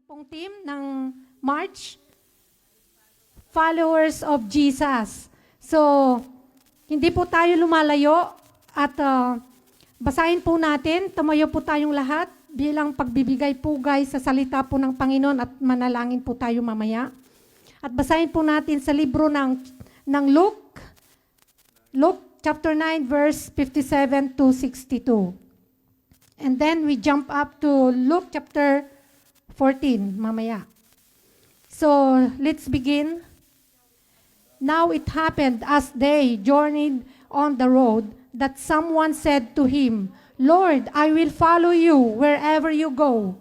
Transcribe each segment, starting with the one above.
pong team ng March, Followers of Jesus. So, hindi po tayo lumalayo at basahin po natin, tumayo po tayong lahat bilang pagbibigay pugay sa salita po ng Panginoon at manalangin po tayo mamaya. At basahin po natin sa libro ng Luke chapter 9 verse 57 to 62. And then we jump up to Luke chapter 14 mamaya. So, let's begin. Now it happened as they journeyed on the road that someone said to him, Lord, I will follow you wherever you go.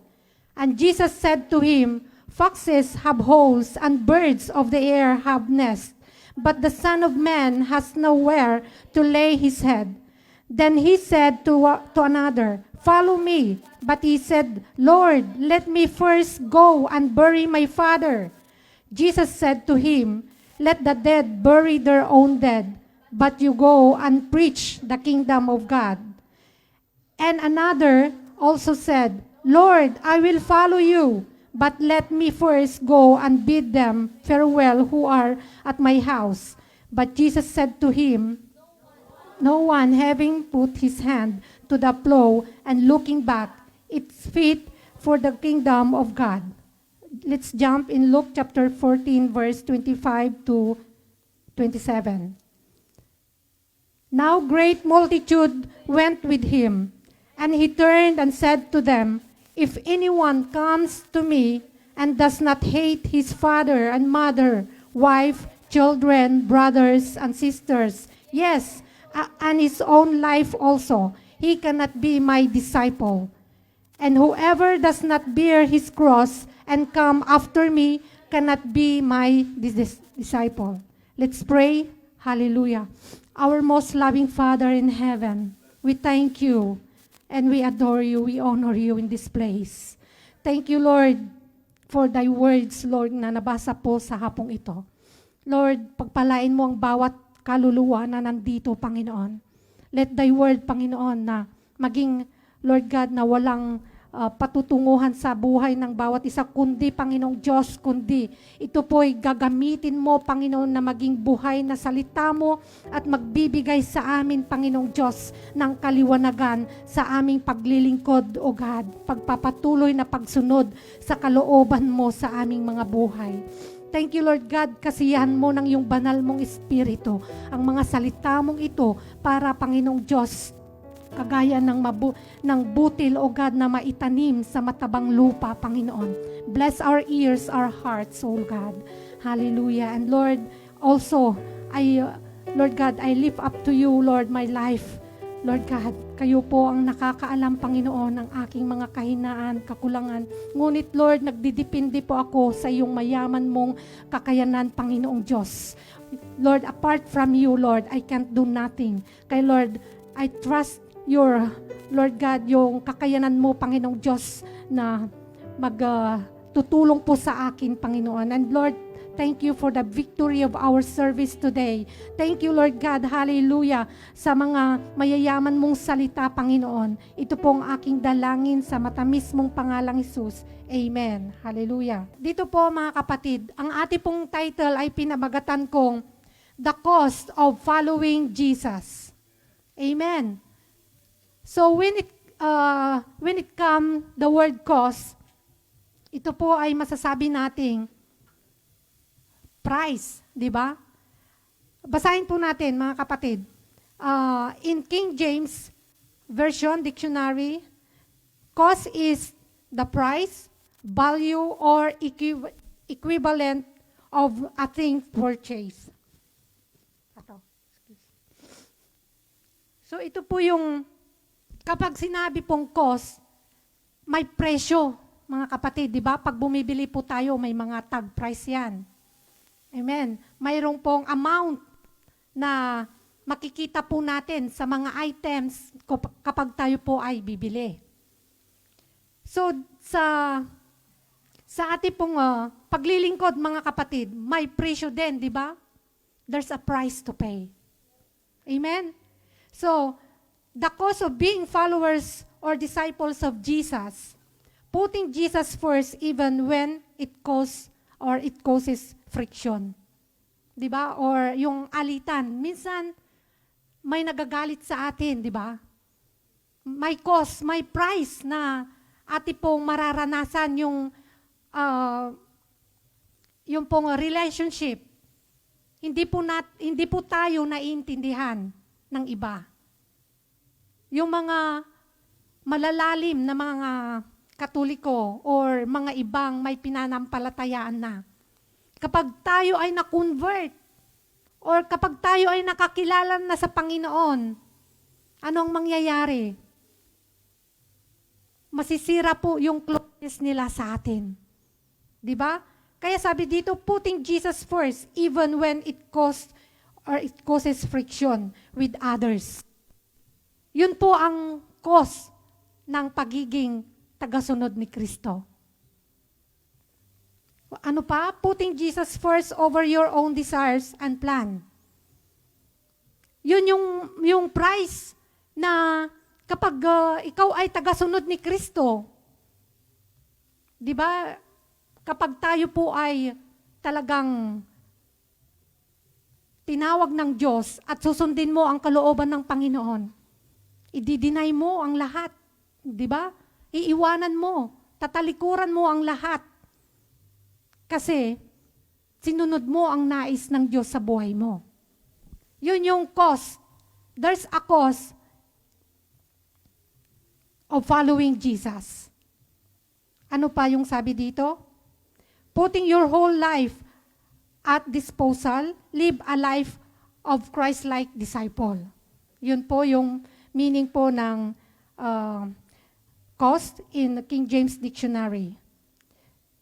And Jesus said to him, Foxes have holes and birds of the air have nests, but the Son of Man has nowhere to lay his head. Then he said to another, Follow me. But he said, Lord, let me first go and bury my father. Jesus said to him, Let the dead bury their own dead, but you go and preach the kingdom of God. And another also said, Lord, I will follow you, but let me first go and bid them farewell who are at my house. But Jesus said to him, No one having put his hand to the plow and looking back, it's fit for the kingdom of God. Let's jump in Luke chapter 14, verse 25 to 27. Now great multitude went with him, and he turned and said to them, If anyone comes to me and does not hate his father and mother, wife, children, brothers, and sisters, yes, and his own life also, he cannot be my disciple. And whoever does not bear his cross and come after me cannot be my disciple. Let's pray. Hallelujah. Our most loving Father in heaven, we thank you and we adore you, we honor you in this place. Thank you, Lord, for thy words, Lord, na nabasa po sa hapong ito. Lord, pagpalain mo ang bawat kaluluwa na nandito, Panginoon. Let thy word, Panginoon, na maging, Lord God, na walang patutunguhan sa buhay ng bawat isa, kundi, Panginoong Diyos, kundi ito po'y gagamitin mo, Panginoon, na maging buhay na salita mo at magbibigay sa amin, Panginoong Diyos, ng kaliwanagan sa aming paglilingkod, O God, pagpapatuloy na pagsunod sa kalooban mo sa aming mga buhay. Thank you, Lord God, kasiyahan mo ng iyong banal mong espiritu ang mga salita mong ito para, Panginoong Diyos, kagaya ng butil, O God, na maitanim sa matabang lupa, Panginoon. Bless our ears, our hearts, O God. Hallelujah. And Lord, also, Lord God, I lift up to you, Lord, my life. Lord God, kayo po ang nakakaalam, Panginoon, ng aking mga kahinaan, kakulangan. Ngunit, Lord, nagdidepende po ako sa iyong mayaman mong kakayanan, Panginoong Diyos. Lord, apart from you, Lord, I can't do nothing. Kaya, Lord, I trust your, Lord God, yung kakayanan mo, Panginoong Diyos, na magtutulong po sa akin, Panginoon. And Lord, thank you for the victory of our service today. Thank you, Lord God, hallelujah, sa mga mayayaman mong salita, Panginoon. Ito pong aking dalangin sa matamis mong pangalang Jesus. Amen. Hallelujah. Dito po, mga kapatid, ang ating pong title ay pinabagatan kong The Cost of Following Jesus. Amen. So when it come the word cost, ito po ay masasabi nating price, di ba? Basahin po natin, mga kapatid. In King James Version Dictionary, cost is the price, value, or equivalent of a thing purchased. So ito po yung, kapag sinabi pong cost, may presyo, mga kapatid, di ba? Pag bumibili po tayo, may mga tag price yan. Amen. Mayroong pong amount na makikita po natin sa mga items kapag tayo po ay bibili. So, sa ating pong paglilingkod, mga kapatid, may presyo din, di ba? There's a price to pay. Amen? So, the cost of being followers or disciples of Jesus, Putting Jesus first even when it causes friction. 'Di ba? Or yung alitan. Minsan may nagagalit sa atin, 'di ba? May cost, may price na ati pong mararanasan yung pong relationship. Hindi po tayo naiintindihan ng iba. Yung mga malalalim na mga Katoliko or mga ibang may pinanampalatayaan na. Kapag tayo ay na-convert or kapag tayo ay nakakilala na sa Panginoon, anong mangyayari? Masisira po yung closeness nila sa atin. Di ba? Kaya sabi dito, putting Jesus first even when it causes friction with others. Yun po ang cause ng pagiging tagasunod ni Kristo. Ano pa? Putting Jesus first over your own desires and plan. Yun yung price na kapag ikaw ay tagasunod ni Kristo, di ba? Kapag tayo po ay talagang tinawag ng Diyos at susundin mo ang kalooban ng Panginoon, i-deny mo ang lahat, di ba? Iiwanan mo, tatalikuran mo ang lahat. Kasi sinunod mo ang nais ng Diyos sa buhay mo. Yun yung cost. There's a cost of following Jesus. Ano pa yung sabi dito? Putting your whole life at disposal, live a life of Christ-like disciple. Yun po yung meaning po ng cost in King James Dictionary.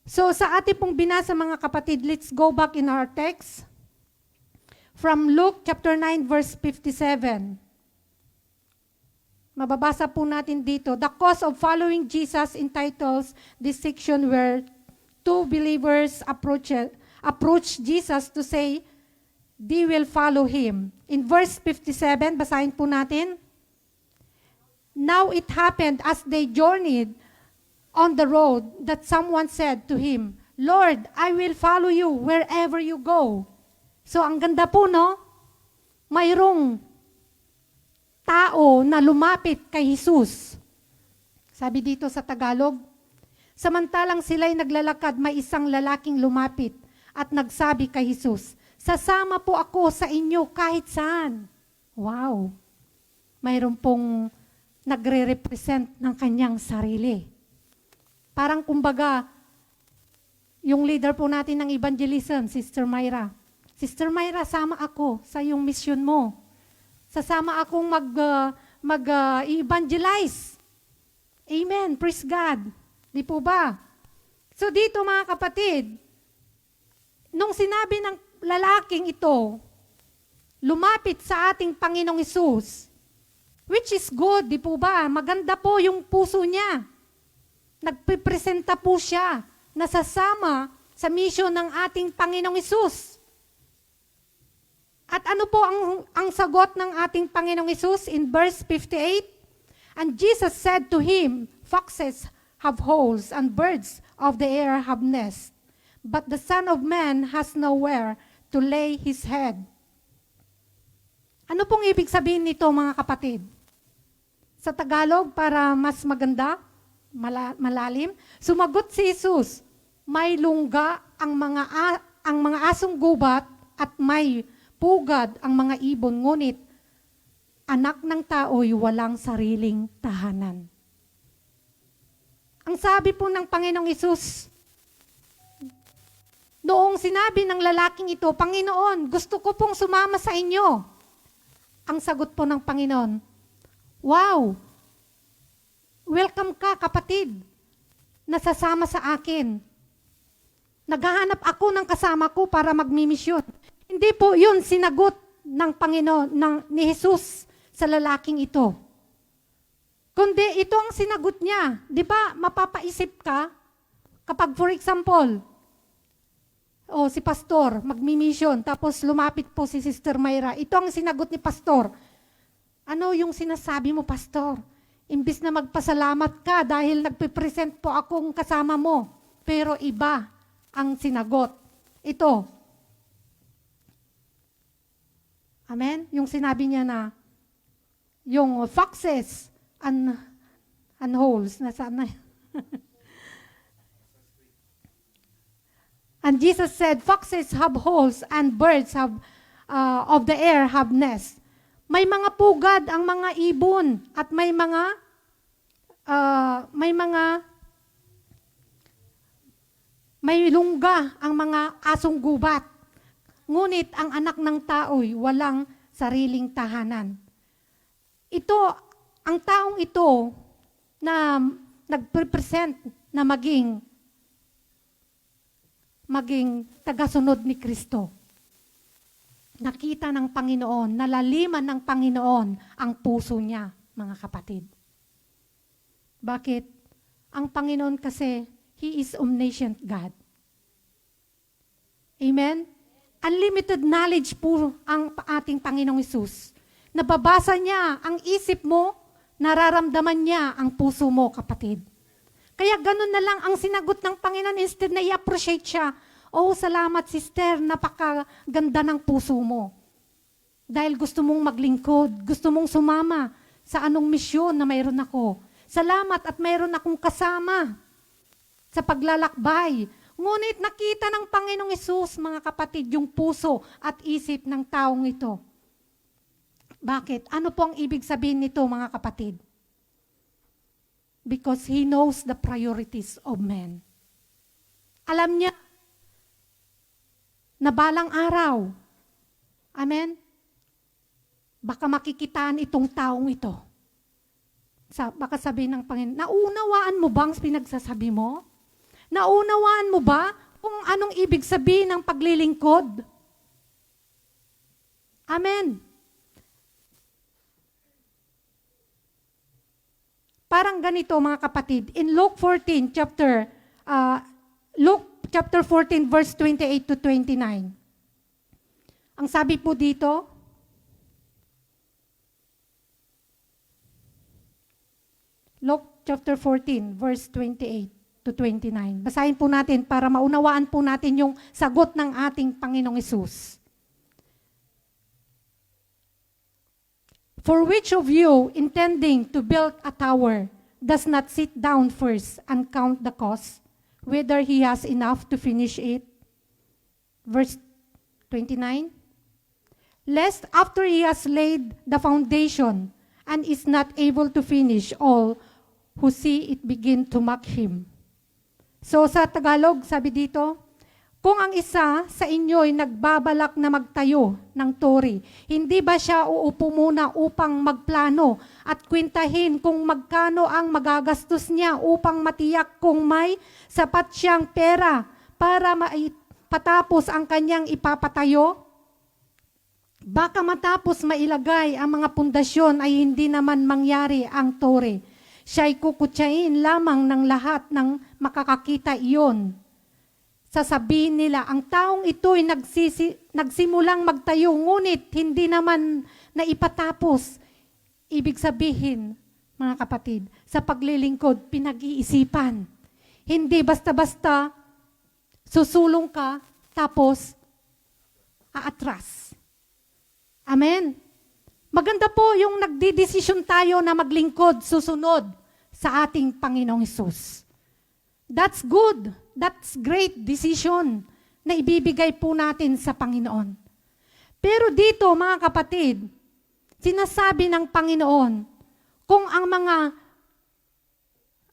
So sa ating pong binasa mga kapatid, let's go back in our text from Luke chapter 9 verse 57. Mababasa po natin dito, the cost of following Jesus entitles this section where two believers approach Jesus to say they will follow Him. In verse 57, basahin po natin. Now it happened as they journeyed on the road that someone said to him, Lord, I will follow you wherever you go. So ang ganda po, no? Mayroong tao na lumapit kay Jesus. Sabi dito sa Tagalog, samantalang sila'y naglalakad, may isang lalaking lumapit at nagsabi kay Jesus, sasama po ako sa inyo kahit saan. Wow! Mayroon pong nagre-represent ng kanyang sarili. Parang kumbaga, yung leader po natin ng evangelism, Sister Myra. Sister Myra, sama ako sa iyong mission mo. Sasama akong mag-evangelize. Amen. Praise God. Di po ba? So dito mga kapatid, nung sinabi ng lalaking ito, lumapit sa ating Panginoong Hesus, which is good, di po ba? Maganda po yung puso niya. Nagpipresenta po siya na sasama sa mission ng ating Panginoong Hesus. At ano po ang sagot ng ating Panginoong Hesus in verse 58? And Jesus said to him, foxes have holes and birds of the air have nests, but the Son of Man has nowhere to lay his head. Ano pong ibig sabihin nito mga kapatid? Sa Tagalog, para mas maganda, malalim, sumagot si Jesus, may lungga ang mga asong gubat at may pugad ang mga ibon, ngunit anak ng tao'y walang sariling tahanan. Ang sabi po ng Panginoong Hesus, noong sinabi ng lalaking ito, Panginoon, gusto ko pong sumama sa inyo. Ang sagot po ng Panginoon, wow, welcome ka kapatid, nasasama sa akin. Naghahanap ako ng kasama ko para magmimisyon. Hindi po yun sinagot ng Panginoon, ni Jesus sa lalaking ito. Kundi ito ang sinagot niya. Di ba, mapapaisip ka, kapag for example, si pastor, magmimisyon, tapos lumapit po si Sister Myra, ito ang sinagot ni pastor. Ano yung sinasabi mo, pastor? Imbis na magpasalamat ka dahil nagpipresent po akong kasama mo, pero iba ang sinagot. Ito. Amen? Yung sinabi niya na, yung foxes and holes, nasaan na? And Jesus said, foxes have holes and birds have of the air have nests. May mga pugad ang mga ibon at may lungga ang mga asong gubat. Ngunit ang anak ng tao'y walang sariling tahanan. Ito, ang taong ito na nagpresent na maging tagasunod ni Kristo. Nakita ng Panginoon, nalaliman ng Panginoon ang puso niya, mga kapatid. Bakit? Ang Panginoon kasi, He is omniscient God. Amen? Unlimited knowledge po ang ating Panginoong Hesus. Nababasa niya ang isip mo, nararamdaman niya ang puso mo, kapatid. Kaya ganun na lang ang sinagot ng Panginoon instead na i-appreciate siya. Oh, salamat sister, napakaganda ng puso mo. Dahil gusto mong maglingkod, gusto mong sumama sa anong misyon na mayroon ako. Salamat at mayroon akong kasama sa paglalakbay. Ngunit nakita ng Panginoong Hesus, mga kapatid, yung puso at isip ng taong ito. Bakit? Ano po ang ibig sabihin nito, mga kapatid? Because He knows the priorities of men. Alam niya na balang araw, amen, baka makikitaan itong taong ito. Baka sabihin ng Panginoon, naunawaan mo bang pinagsasabi mo? Naunawaan mo ba kung anong ibig sabihin ng paglilingkod? Amen. Parang ganito, mga kapatid, in Luke 14 chapter 14 verse 28 to 29. Ang sabi po dito, Luke chapter 14 verse 28 to 29. Basahin po natin para maunawaan po natin yung sagot ng ating Panginoong Hesus. For which of you, intending to build a tower, does not sit down first and count the cost, whether he has enough to finish it? Verse 29. Lest after he has laid the foundation and is not able to finish, all who see it begin to mock him. So sa Tagalog, sabi dito, kung ang isa sa inyo'y nagbabalak na magtayo ng tori, hindi ba siya uupo muna upang magplano at kwentahin kung magkano ang magagastos niya upang matiyak kung may sapat siyang pera para patapos ang kanyang ipapatayo? Baka matapos mailagay ang mga pundasyon ay hindi naman mangyari ang tori. Siya'y kukutsain lamang ng lahat ng makakakita iyon. Sasabihin nila, ang taong ito'y nagsimulang magtayo, ngunit hindi naman naipatapos. Ibig sabihin, mga kapatid, sa paglilingkod, pinag-iisipan. Hindi basta-basta susulong ka, tapos aatras. Amen? Maganda po yung nagdidesisyon tayo na maglingkod, susunod sa ating Panginoong Hesus. That's good. That's great decision na ibibigay po natin sa Panginoon. Pero dito, mga kapatid, sinasabi ng Panginoon, kung ang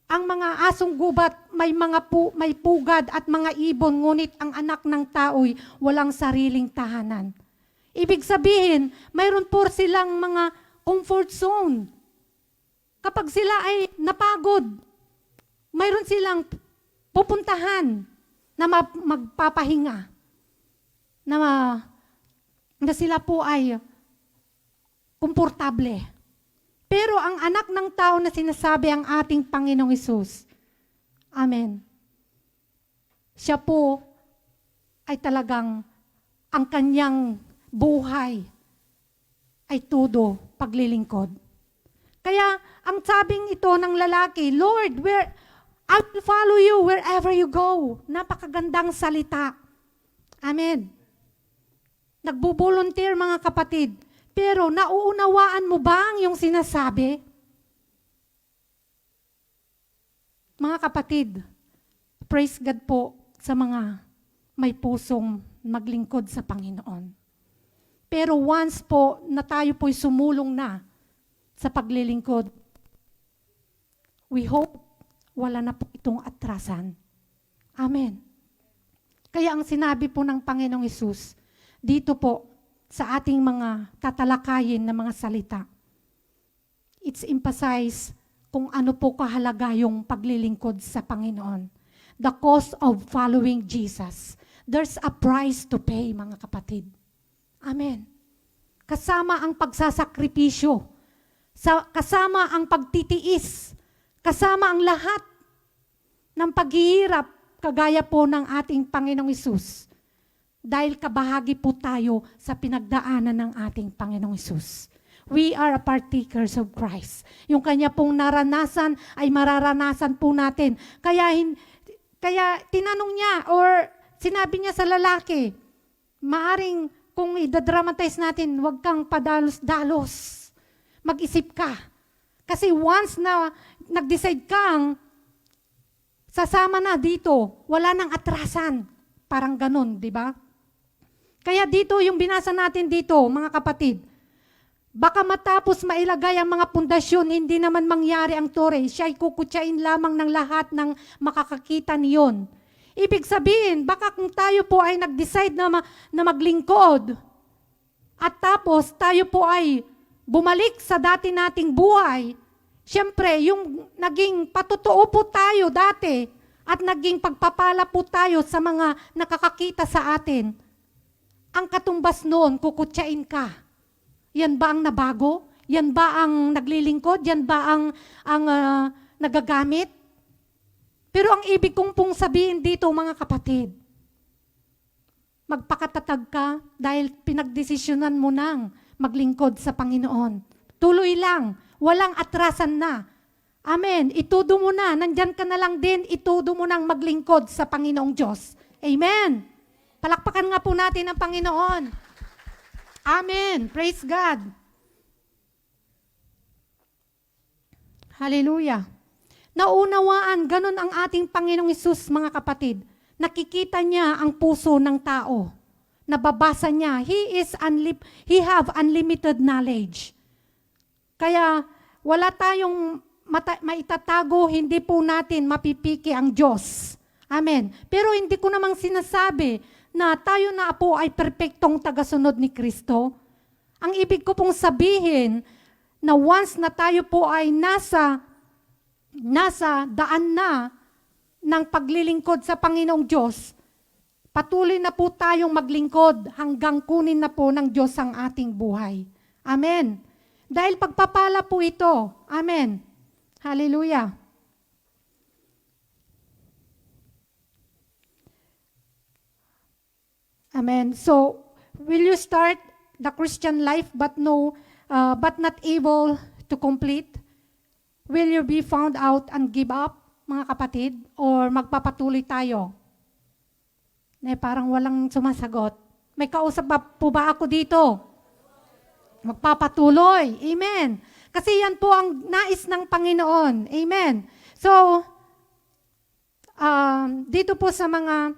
mga asong gubat may pugad at mga ibon, ngunit ang anak ng tao'y walang sariling tahanan. Ibig sabihin, mayroon po silang mga comfort zone. Kapag sila ay napagod, mayroon silang pupuntahan na magpapahinga, na sila po ay komportable. Pero ang anak ng tao na sinasabi ang ating Panginoong Hesus, amen, siya po ay talagang ang kanyang buhay ay todo paglilingkod. Kaya, ang sabing ito ng lalaki, Lord, I will follow you wherever you go. Napakagandang salita. Amen. Nagbo-volunteer mga kapatid. Pero nauunawaan mo ba ang iyong sinasabi? Mga kapatid, praise God po sa mga may pusong maglingkod sa Panginoon. Pero once po na tayo po'y sumulong na sa paglilingkod, we hope wala na po itong atrasan. Amen. Kaya ang sinabi po ng Panginoong Hesus, dito po sa ating mga tatalakayin na mga salita, it's emphasize kung ano po kahalaga yung paglilingkod sa Panginoon. The cost of following Jesus. There's a price to pay, mga kapatid. Amen. Kasama ang pagsasakripisyo, kasama ang pagtitiis, kasama ang lahat ng paghihirap, kagaya po ng ating Panginoong Hesus. Dahil kabahagi po tayo sa pinagdaanan ng ating Panginoong Hesus. We are a partakers of Christ. Yung kanya pong naranasan ay mararanasan po natin. Kaya tinanong niya or sinabi niya sa lalaki, maaring kung idadramatize natin, huwag kang padalos-dalos. Mag-isip ka. Kasi once na nag-decide kang sasama na dito, wala nang atrasan. Parang ganun, di ba? Kaya dito, yung binasa natin dito, mga kapatid, baka matapos mailagay ang mga pundasyon, hindi naman mangyari ang tore. Siya'y kukutsain lamang ng lahat ng makakakita niyon. Ibig sabihin, baka kung tayo po ay nag-decide na maglingkod, at tapos tayo po ay bumalik sa dati nating buhay, siyempre, yung naging patotoo po tayo dati, at naging pagpapala po tayo sa mga nakakakita sa atin, ang katumbas noon, kukutsain ka. Yan ba ang nabago? Yan ba ang naglilingkod? Yan ba ang nagagamit? Pero ang ibig kong pong sabihin dito, mga kapatid, magpakatatag ka dahil pinagdesisyonan mo nang maglingkod sa Panginoon. Tuloy lang, walang atrasan na. Amen. Itudo mo na, nandyan ka na lang din, itudo mo nang maglingkod sa Panginoong Diyos. Amen. Palakpakan nga po natin ang Panginoon. Amen. Praise God. Hallelujah. Naunawaan, ganun ang ating Panginoong Hesus, mga kapatid. Nakikita niya ang puso ng tao. Nababasa niya. He have unlimited knowledge. Kaya wala tayong maitatago, hindi po natin mapipiki ang Diyos. Amen. Pero hindi ko namang sinasabi na tayo na po ay perpektong tagasunod ni Kristo. Ang ibig ko pong sabihin na once na tayo po ay nasa daan na ng paglilingkod sa Panginoong Diyos, patuloy na po tayong maglingkod hanggang kunin na po ng Diyos ang ating buhay. Amen. Dahil pagpapala po ito. Amen. Hallelujah. Amen. So, will you start the Christian life but not able to complete? Will you be found out and give up, mga kapatid? Or magpapatuloy tayo? Parang walang sumasagot. May kausap po ba ako dito? Magpapatuloy. Amen. Kasi yan po ang nais ng Panginoon. Amen. So, dito po sa mga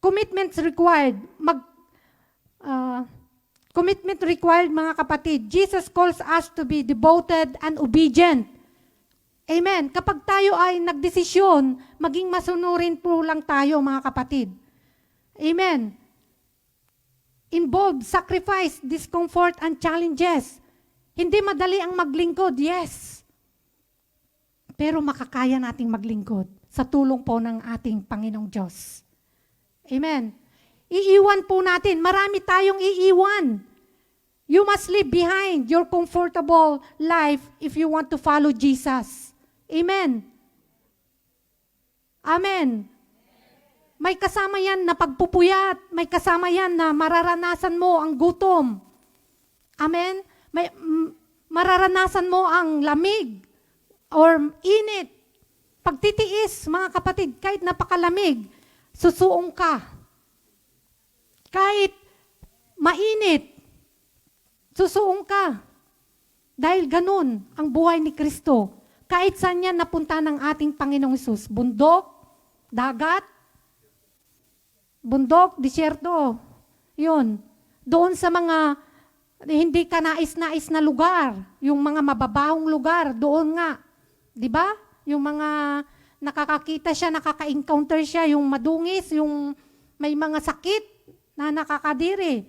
commitments required, commitment required, mga kapatid. Jesus calls us to be devoted and obedient. Amen. Kapag tayo ay nagdesisyon, maging masunurin po lang tayo, mga kapatid. Amen. Involved, sacrifice, discomfort, and challenges. Hindi madali ang maglingkod, yes. Pero makakaya nating maglingkod sa tulong po ng ating Panginoong Diyos. Amen. Iiwan po natin. Marami tayong iiwan. You must leave behind your comfortable life if you want to follow Jesus. Amen. Amen. May kasama yan na pagpupuyat. May kasama yan na mararanasan mo ang gutom. Amen. mararanasan mo ang lamig or init. Pagtitiis, mga kapatid, kahit napakalamig, susuong ka. Kahit mainit, susuong ka. Dahil ganun ang buhay ni Kristo. Kahit saan yan napunta ng ating Panginoong Hesus. Bundok, dagat, bundok, disyerto. Yun. Doon sa mga hindi ka nais-nais na lugar, yung mga mababahong lugar, doon nga. Di ba? Yung mga nakakakita siya, nakaka-encounter siya, yung madungis, yung may mga sakit na nakakadiri.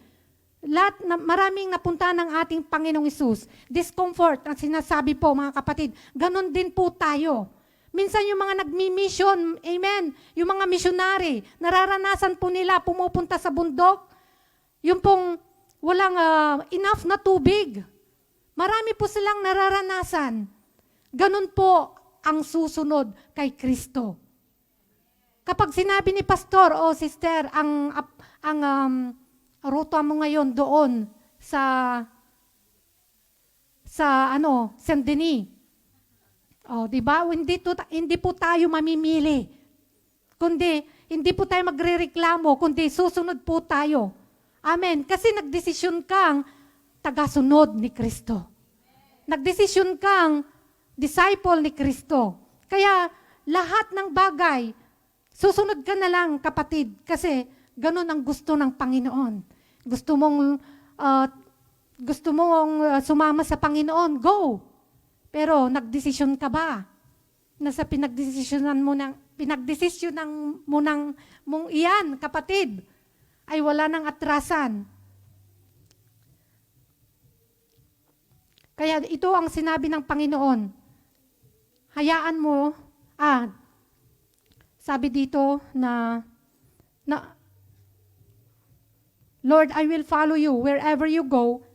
Maraming napunta ng ating Panginoong Hesus. Discomfort, ang sinasabi po mga kapatid, ganun din po tayo. Minsan yung mga nagmi-mission, amen, yung mga missionary, nararanasan po nila pumupunta sa bundok, yung pong walang enough na tubig. Marami po silang nararanasan. Ganun po ang susunod kay Kristo. Kapag sinabi ni pastor o sister, ang ruta mo ngayon doon sa Saint Denis. Oh, di ba? Hindi po tayo mamimili. Kundi hindi po tayo magrereklamo, kundi susunod po tayo. Amen. Kasi nagdesisyon kang tagasunod ni Kristo. Nagdesisyon kang disciple ni Kristo. Kaya lahat ng bagay, susunod ka na lang, kapatid, kasi ganun ang gusto ng Panginoon. Gusto mong sumama sa Panginoon, go. Pero nagdesisyon ka ba? Nasa pinagdesisyonan mo mong iyan, kapatid, ay wala nang atrasan. Kaya ito ang sinabi ng Panginoon. Hayaan mo, sabi dito na Lord, I will follow you wherever you go.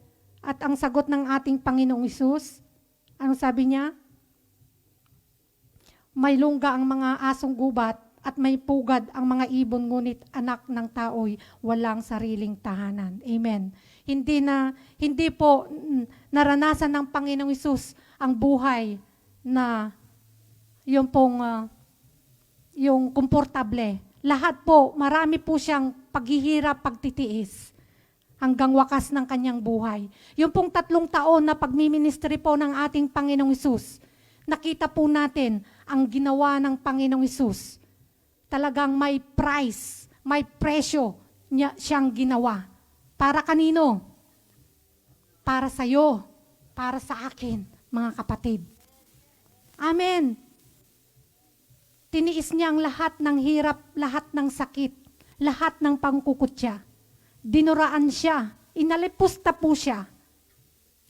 At ang sagot ng ating Panginoong Hesus, ano sabi niya? May lungga ang mga asong gubat at may pugad ang mga ibon, ngunit anak ng tao'y walang sariling tahanan. Amen. Hindi po naranasan ng Panginoong Hesus ang buhay na yung komportable. Lahat po, marami po siyang paghihirap, pagtitiis hanggang wakas ng kanyang buhay. Yung pong 3 taon na pagmiministry po ng ating Panginoong Hesus, nakita po natin ang ginawa ng Panginoong Hesus. Talagang may price, may presyo siyang ginawa. Para kanino? Para sa'yo, para sa akin, mga kapatid. Amen. Tiniis niya ang lahat ng hirap, lahat ng sakit, lahat ng pangkukutya. Dinuraan siya, inalipusta po siya.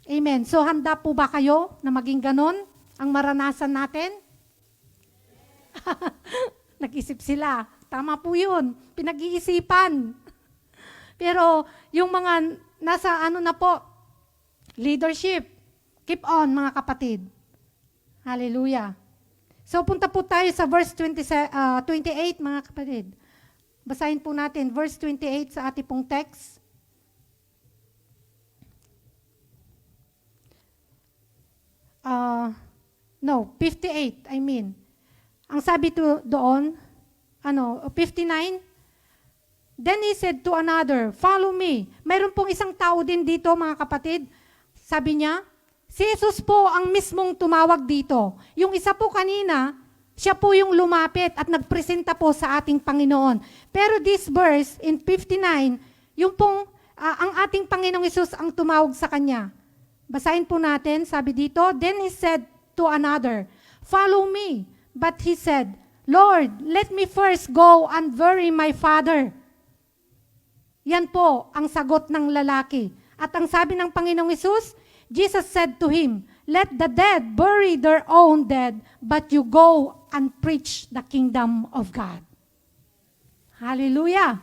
Amen. So handa po ba kayo na maging ganon ang maranasan natin? Nag-isip sila. Tama po yun. Pinag-iisipan. Pero yung mga nasa na po, leadership, keep on mga kapatid. Hallelujah. So punta po tayo sa verse 28 mga kapatid. Basahin po natin verse 28 sa ating pong text. No, 58, I mean. Ang sabi doon, 59, then he said to another, follow me. Mayroon pong isang tao din dito, mga kapatid. Sabi niya, si Jesus po ang mismong tumawag dito. Yung isa po kanina, siya po yung lumapit at nagpresenta po sa ating Panginoon. Pero this verse, in 59, yung pong, ang ating Panginoong Hesus ang tumawag sa kanya. Basahin po natin, sabi dito, then he said to another, follow me. But he said, Lord, let me first go and bury my father. Yan po ang sagot ng lalaki. At ang sabi ng Panginoong Hesus, Jesus said to him, let the dead bury their own dead, but you go and preach the kingdom of God. Hallelujah.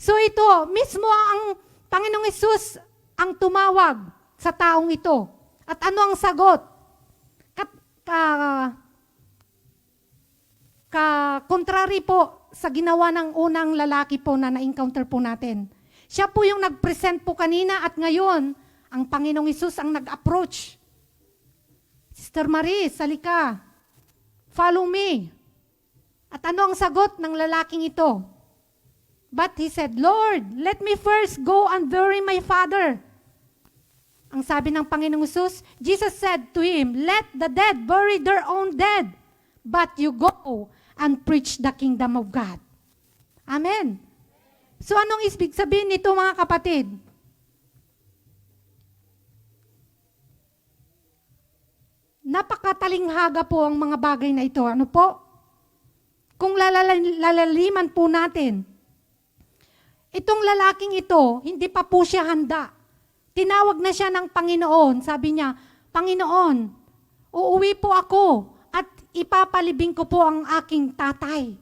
So ito, mismo ang Panginoong Hesus ang tumawag sa taong ito. At ano ang sagot? Contrary po sa ginawa ng unang lalaki po na na-encounter po natin. Siya po yung nag-present po kanina at ngayon, ang Panginoong Hesus ang nag-approach Sister Maris, halika. Follow me. At ano ang sagot ng lalaking ito? But he said, Lord, let me first go and bury my father. Ang sabi ng Panginoong Hesus, Jesus said to him, let the dead bury their own dead, but you go and preach the kingdom of God. Amen. So anong ibig sabihin nito mga kapatid? Napakatalinghaga po ang mga bagay na ito. Ano po? Kung lalaliman po natin, itong lalaking ito, hindi pa po siya handa. Tinawag na siya ng Panginoon. Sabi niya, Panginoon, uuwi po ako at ipapalibing ko po ang aking tatay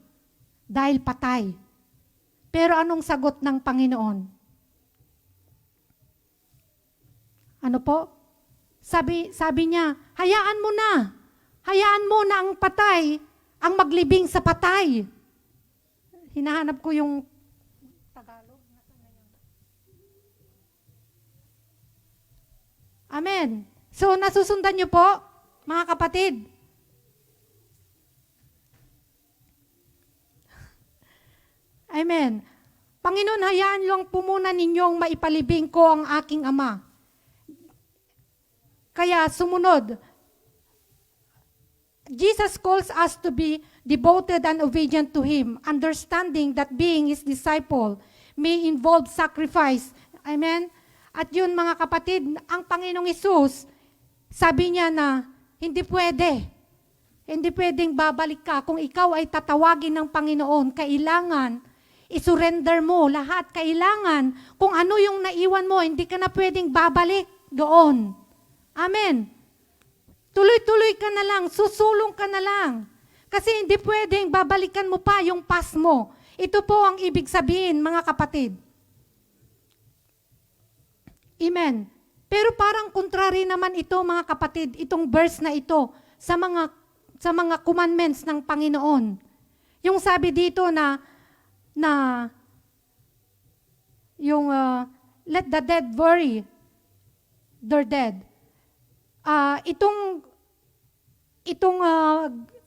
dahil patay. Pero anong sagot ng Panginoon? Ano po? Sabi niya, hayaan mo na. Hayaan mo na ang patay ang maglibing sa patay. Hinahanap ko yung Tagalog. Amen. So, nasusundan niyo po, mga kapatid? Amen. Panginoon, hayaan lang po muna ninyong maipalibing ko ang aking ama. Kaya sumunod, Jesus calls us to be devoted and obedient to Him, understanding that being His disciple may involve sacrifice. Amen? At yun mga kapatid, ang Panginoong Hesus, sabi niya na, hindi pwede. Hindi pwedeng babalik ka. Kung ikaw ay tatawagin ng Panginoon, kailangan isurrender mo lahat. Kailangan, kung ano yung naiwan mo, hindi ka na pwedeng babalik doon. Amen. Tuloy-tuloy ka na lang, susulong ka na lang. Kasi hindi pwedeng babalikan mo pa yung past mo. Ito po ang ibig sabihin, mga kapatid. Amen. Pero parang contrary naman ito, mga kapatid, itong verse na ito sa mga commandments ng Panginoon. Yung sabi dito na yung let the dead bury their dead. Itong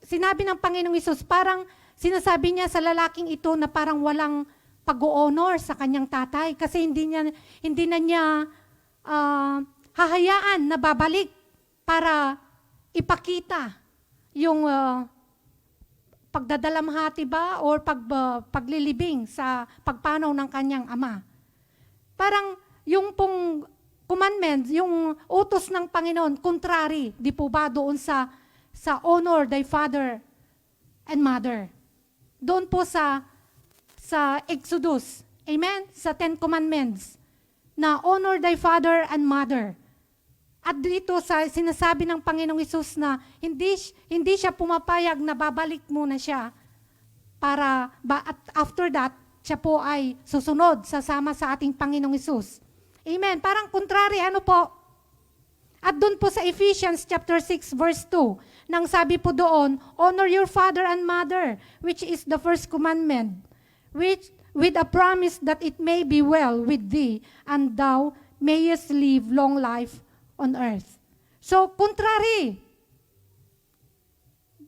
sinabi ng Panginoong Hesus, parang sinasabi niya sa lalaking ito na parang walang pag-honor sa kanyang tatay kasi hindi na niya hahayaan na babalik para ipakita yung pagdadalamhati ba or paglilibing sa pagpanaw ng kanyang ama. Parang yung pong commandment, yung utos ng Panginoon, contrary, di po ba doon sa honor thy father and mother. Doon po sa Exodus, amen? Sa 10 Commandments, na honor thy father and mother. At dito sa sinasabi ng Panginoong Hesus na hindi siya pumapayag na babalik muna siya at after that, siya po ay susunod sasama sa ating Panginoong Hesus. Amen. Parang contrary, ano po? At doon po sa Ephesians chapter 6 verse 2, nang sabi po doon, honor your father and mother, which is the first commandment, which with a promise that it may be well with thee, and thou mayest live long life on earth. So, contrary.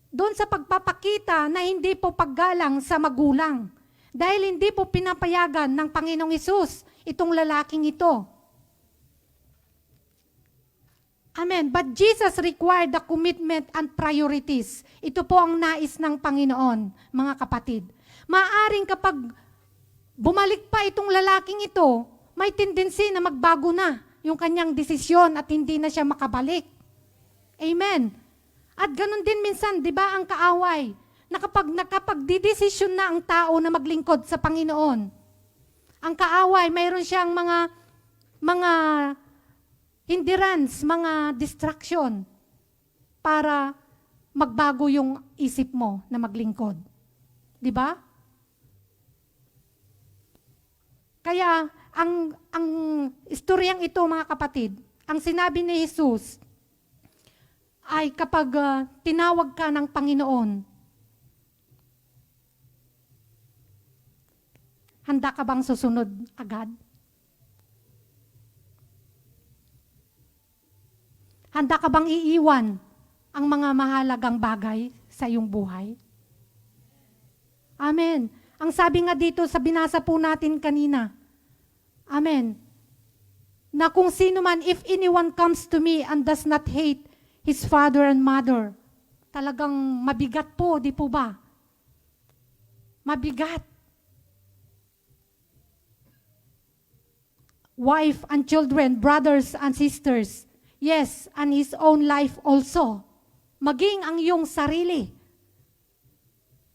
Doon sa pagpapakita na hindi po paggalang sa magulang. Dahil hindi po pinapayagan ng Panginoong Hesus itong lalaking ito. Amen. But Jesus required the commitment and priorities. Ito po ang nais ng Panginoon, mga kapatid. Maaring kapag bumalik pa itong lalaking ito, may tendency na magbago na yung kanyang desisyon at hindi na siya makabalik. Amen. At ganun din minsan, di ba, ang kaaway, na kapag nakapagdidesisyon na ang tao na maglingkod sa Panginoon, ang kaaway, mayroon siyang mga hindrance, mga distraction para magbago yung isip mo na maglingkod. Di ba? Kaya, ang istoryang ito, mga kapatid, ang sinabi ni Jesus ay kapag tinawag ka ng Panginoon, handa ka bang susunod agad? Handa ka bang iiwan ang mga mahalagang bagay sa iyong buhay? Amen. Ang sabi nga dito sa binasa po natin kanina, amen, na kung sino man, if anyone comes to me and does not hate his father and mother, talagang mabigat po, di po ba? Mabigat. Wife and children, brothers and sisters, yes, and his own life also. Maging ang iyong sarili,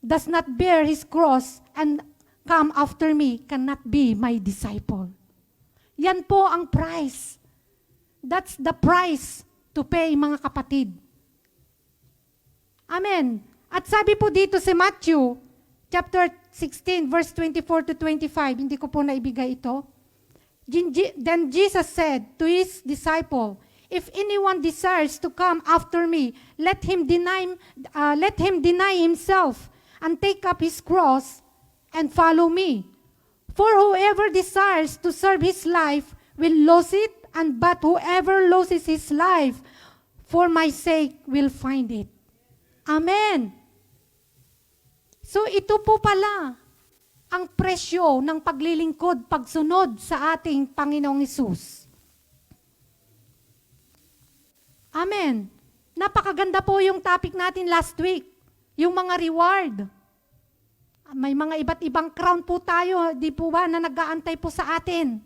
does not bear his cross and come after me, cannot be my disciple. Yan po ang price. That's the price to pay, mga kapatid. Amen. At sabi po dito si Matthew, chapter 16, verse 24 to 25, hindi ko po naibigay ito. Then Jesus said to his disciple, if anyone desires to come after me, let him deny himself and take up his cross and follow me. For whoever desires to serve his life will lose it, but whoever loses his life for my sake will find it. Amen. So ito po pala ang presyo ng paglilingkod, pagsunod sa ating Panginoong Hesus. Amen. Napakaganda po yung topic natin last week, yung mga reward. May mga iba't ibang crown po tayo, di po ba, na nag-aantay po sa atin.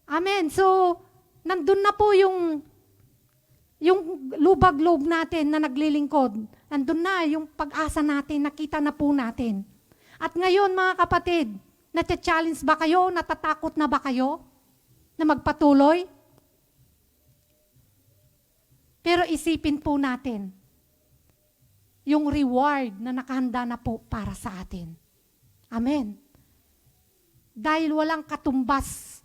Amen. So, nandun na po yung lubag-loob natin na naglilingkod. Nandun na yung pag-asa natin, nakita na po natin. At ngayon, mga kapatid, nata-challenge ba kayo? Natatakot na ba kayo na magpatuloy? Pero isipin po natin yung reward na nakahanda na po para sa atin. Amen. Dahil walang katumbas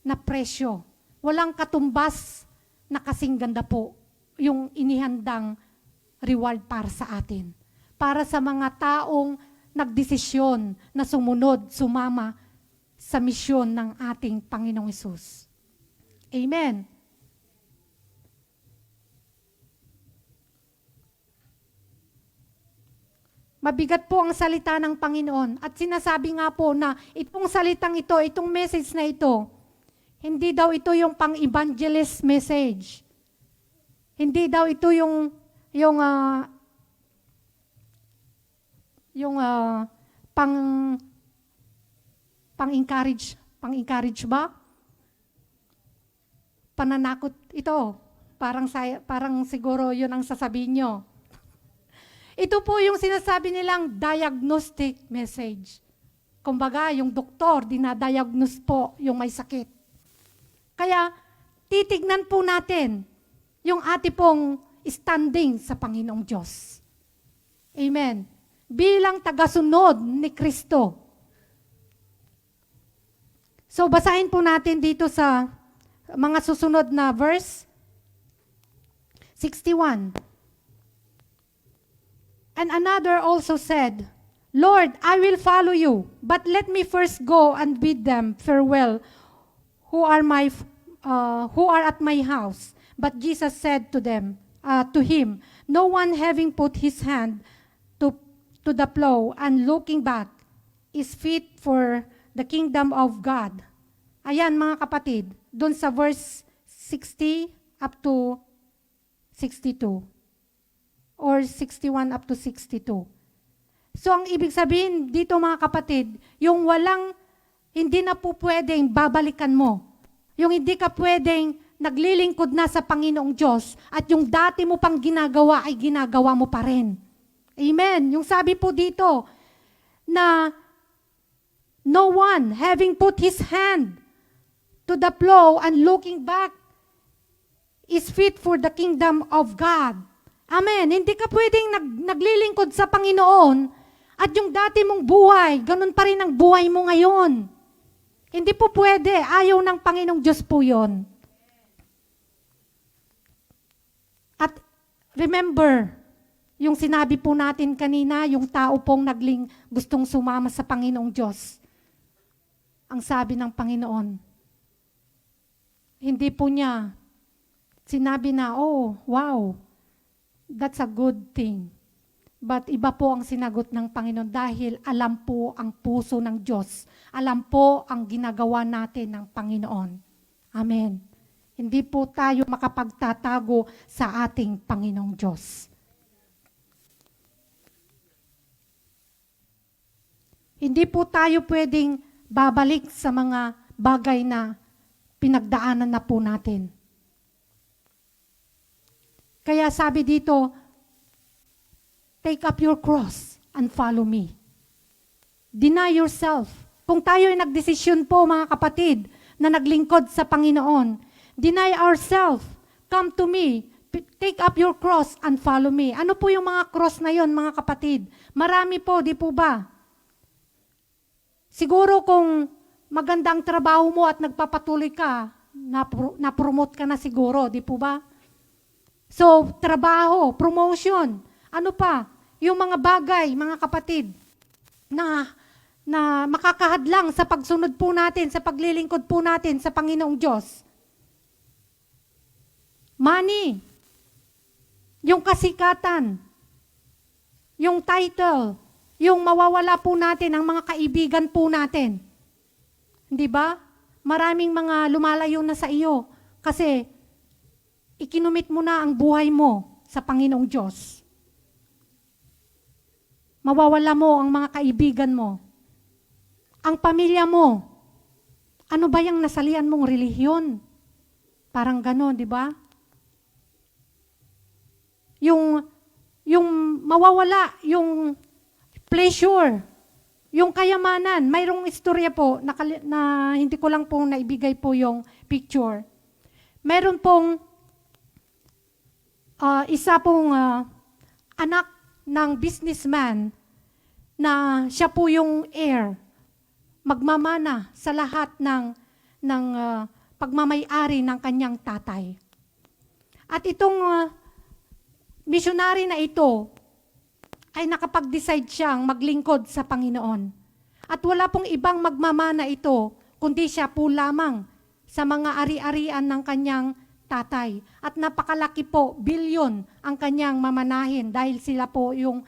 na presyo, walang katumbas na kasing ganda po yung inihandang reward para sa atin. Para sa mga taong nagdesisyon na sumunod, sumama sa misyon ng ating Panginoong Hesus. Amen. Mabigat po ang salita ng Panginoon at sinasabi nga po na itong salitang ito, itong message na ito, hindi daw ito yung pang-evangelist message. Hindi daw ito yung pang-encourage ba? Pananakot ito. Parang siguro yun ang sasabihin nyo. Ito po yung sinasabi nilang diagnostic message. Kumbaga, yung doktor, dinadiagnose po yung may sakit. Kaya, titignan po natin yung ati pong standing sa Panginoong Diyos. Amen. Bilang tagasunod ni Kristo. So, basahin po natin dito sa mga susunod na verse 61. And another also said, Lord, I will follow you, but let me first go and bid them farewell who are at my house. But Jesus said to him, no one having put his hand to the plow and looking back is fit for the kingdom of God. Ayan mga kapatid, doon sa verse 60 up to 62. Or 61 up to 62. So ang ibig sabihin dito mga kapatid, yung hindi na po pwedeng babalikan mo. Yung hindi ka pwedeng naglilingkod na sa Panginoong Diyos at yung dati mo pang ginagawa ay ginagawa mo pa rin. Amen. Yung sabi po dito na no one having put his hand to the plow and looking back is fit for the kingdom of God. Amen. Hindi ka pwedeng naglilingkod sa Panginoon at yung dati mong buhay, ganun pa rin ang buhay mo ngayon. Hindi po pwede. Ayaw ng Panginoong Diyos po yun. At remember, yung sinabi po natin kanina, yung tao pong gustong sumama sa Panginoong Diyos. Ang sabi ng Panginoon, hindi po niya sinabi na, oh, wow, that's a good thing. But iba po ang sinagot ng Panginoon dahil alam po ang puso ng Diyos. Alam po ang ginagawa natin ng Panginoon. Amen. Hindi po tayo makapagtatago sa ating Panginoong Diyos. Hindi po tayo pwedeng babalik sa mga bagay na pinagdaanan na po natin. Kaya sabi dito, take up your cross and follow me. Deny yourself. Kung tayo ay nagdesisyon po, mga kapatid, na naglingkod sa Panginoon, deny ourselves. Come to me. Take up your cross and follow me. Ano po yung mga cross na yon, mga kapatid? Marami po, di po ba? Siguro kung magandang trabaho mo at nagpapatuloy ka, na-promote ka na siguro, di po ba? So, trabaho, promotion, ano pa? Yung mga bagay, mga kapatid, na makakahadlang sa pagsunod po natin, sa paglilingkod po natin sa Panginoong Diyos. Money, yung kasikatan, yung title, yung mawawala po natin ang mga kaibigan po natin. Hindi ba? Maraming mga lumalayo na sa iyo kasi ikinumit mo na ang buhay mo sa Panginoong Diyos. Mawawala mo ang mga kaibigan mo. Ang pamilya mo. Ano ba yung nasalian mong relihiyon? Parang gano'n, di ba? Yung mawawala, yung pleasure, yung kayamanan. Mayroong istorya po na hindi ko lang po naibigay po yung picture. Meron pong isa pong anak ng businessman na siya po yung heir, magmamana sa lahat ng pagmamay-ari ng kanyang tatay. At itong missionary na ito ay nakapag-decide siyang maglingkod sa Panginoon. At wala pong ibang magmamana ito, kundi siya po lamang sa mga ari-arian ng kanyang tatay. At napakalaki po, bilyon ang kanyang mamanahin dahil sila po yung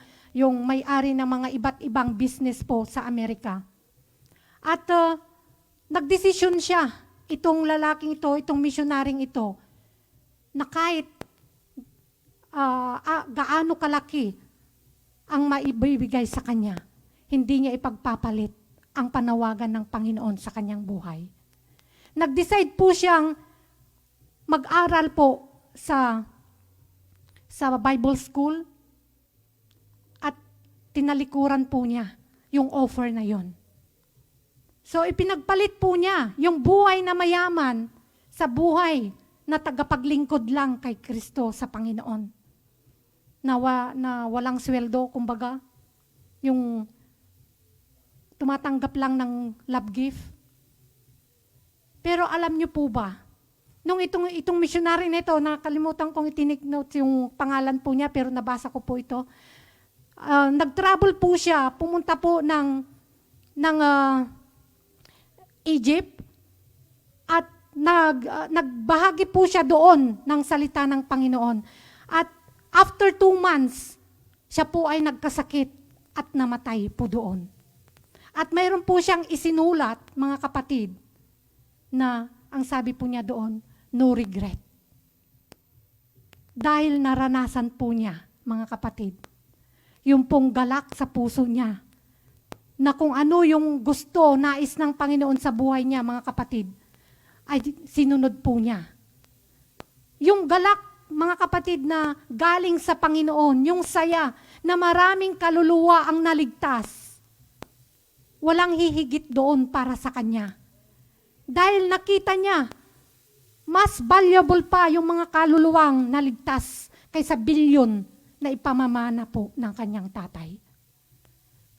may-ari ng mga iba't ibang business po sa Amerika. At nagdesisyon siya, itong lalaking ito, itong missionaryng ito, na kahit gaano kalaki ang maibibigay sa kanya, hindi niya ipagpapalit ang panawagan ng Panginoon sa kanyang buhay. Nag-decide po siyang mag-aral po sa Bible school at tinalikuran po niya yung offer na yon. So ipinagpalit po niya yung buhay na mayaman sa buhay na tagapaglingkod lang kay Kristo sa Panginoon. Na walang sweldo, kumbaga, yung tumatanggap lang ng love gift. Pero alam niyo po ba, nung itong missionary na ito, nakalimutan kong itinik note yung pangalan po niya, pero nabasa ko po ito. Nag-travel po siya, pumunta po ng Egypt, at nagbahagi po siya doon ng salita ng Panginoon. At after 2 months, siya po ay nagkasakit at namatay po doon. At mayroon po siyang isinulat, mga kapatid, na ang sabi po niya doon, no regret. Dahil naranasan po niya, mga kapatid, yung pong galak sa puso niya, na kung ano yung gusto, nais ng Panginoon sa buhay niya, mga kapatid, ay sinunod po niya. Yung galak, mga kapatid, na galing sa Panginoon, yung saya na maraming kaluluwa ang naligtas, walang hihigit doon para sa kanya. Dahil nakita niya, mas valuable pa yung mga kaluluwang naligtas kaysa bilyon na ipamamana po ng kanyang tatay.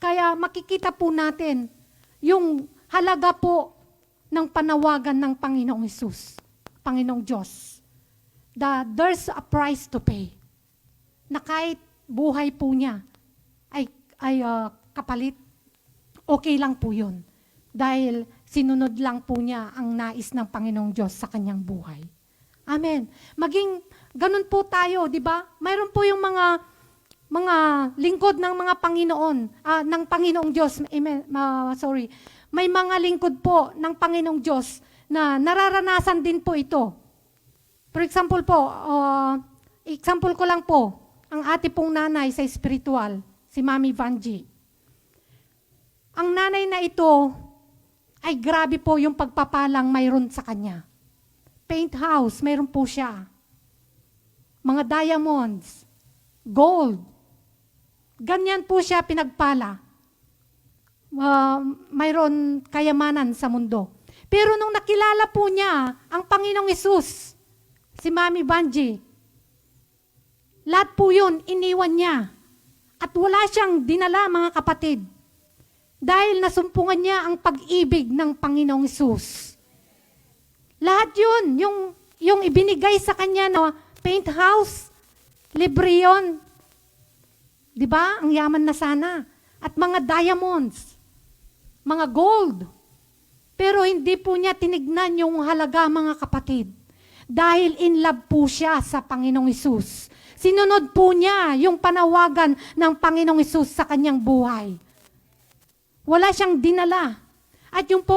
Kaya makikita po natin yung halaga po ng panawagan ng Panginoong Hesus, Panginoong Diyos. There's a price to pay. Na kahit buhay po niya ay kapalit, okay lang po yun. Dahil sinunod lang po niya ang nais ng Panginoong Diyos sa kanyang buhay. Amen. Maging ganun po tayo, di ba? Mayroon po yung mga lingkod ng mga Panginoon, ng Panginoong Diyos. Amen. Sorry. May mga lingkod po ng Panginoong Diyos na nararanasan din po ito. For example po, example ko lang po, ang ate pong nanay sa spiritual, si Mami Vanji. Ang nanay na ito, ay grabe po yung pagpapalang mayroon sa kanya. Paint house, mayroon po siya. Mga diamonds, gold. Ganyan po siya pinagpala. Mayroon kayamanan sa mundo. Pero nung nakilala po niya ang Panginoong Hesus, si Mami Banji, lahat po yun, iniwan niya. At wala siyang dinala, mga kapatid. Dahil nasumpungan niya ang pag-ibig ng Panginoong Hesus. Lahat yun, yung ibinigay sa kanya na paint house, libre yun. Di ba? Ang yaman na sana. At mga diamonds, mga gold. Pero hindi po niya tinignan yung halaga, mga kapatid. Dahil in love po siya sa Panginoong Hesus. Sinunod po niya yung panawagan ng Panginoong Hesus sa kanyang buhay. Wala siyang dinala. At yung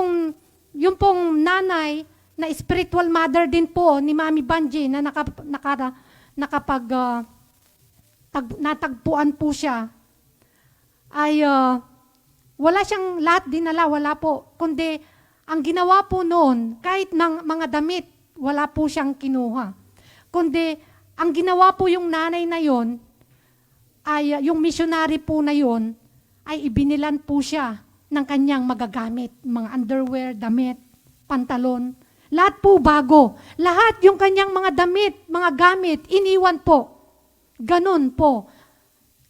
pong nanay, na spiritual mother din po ni Mami Banji na natagpuan po siya, ay wala siyang lahat dinala, wala po. Kundi, ang ginawa po noon, kahit ng mga damit, wala po siyang kinuha. Kundi, ang ginawa po yung nanay na yon, ay yung missionary po na yon, ay ibinilan po siya ng kanyang magagamit. Mga underwear, damit, pantalon, lahat po bago. Lahat yung kanyang mga damit, mga gamit, iniwan po. Ganon po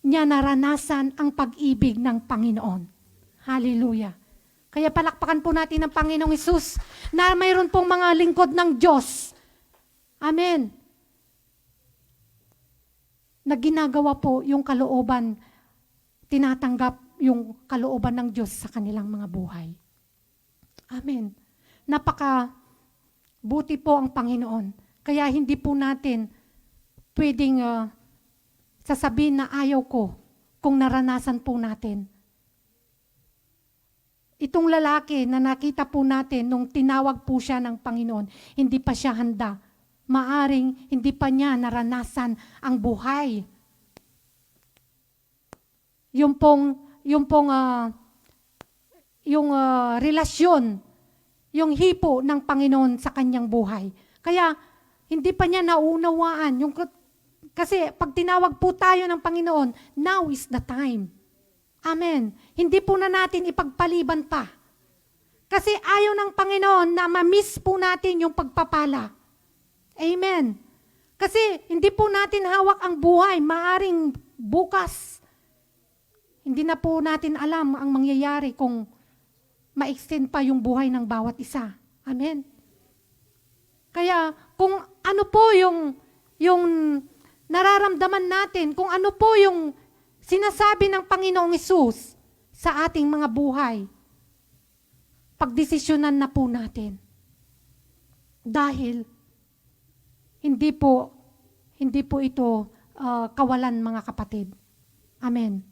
niya naranasan ang pag-ibig ng Panginoon. Hallelujah. Kaya palakpakan po natin ang Panginoong Hesus na mayroon pong mga lingkod ng Diyos. Amen. Na ginagawa po yung kalooban, tinatanggap yung kalooban ng Diyos sa kanilang mga buhay. Amen. Buti po ang Panginoon. Kaya hindi po natin pwedeng sasabihin na ayaw ko kung naranasan po natin. Itong lalaki na nakita po natin nung tinawag po siya ng Panginoon, hindi pa siya handa. Maaring hindi pa niya naranasan ang buhay. Yung relasyon, yung hipo ng Panginoon sa kanyang buhay. Kaya, hindi pa niya nauunawaan. Kasi, pag tinawag po tayo ng Panginoon, now is the time. Amen. Hindi po na natin ipagpaliban pa. Kasi ayaw ng Panginoon na ma-miss po natin yung pagpapala. Amen. Kasi, hindi po natin hawak ang buhay. Maaring bukas, hindi na po natin alam ang mangyayari kung ma-extend pa yung buhay ng bawat isa. Amen. Kaya kung ano po yung nararamdaman natin, kung ano po yung sinasabi ng Panginoong Hesus sa ating mga buhay, pagdesisyonan na po natin. Dahil hindi po ito kawalan, mga kapatid. Amen.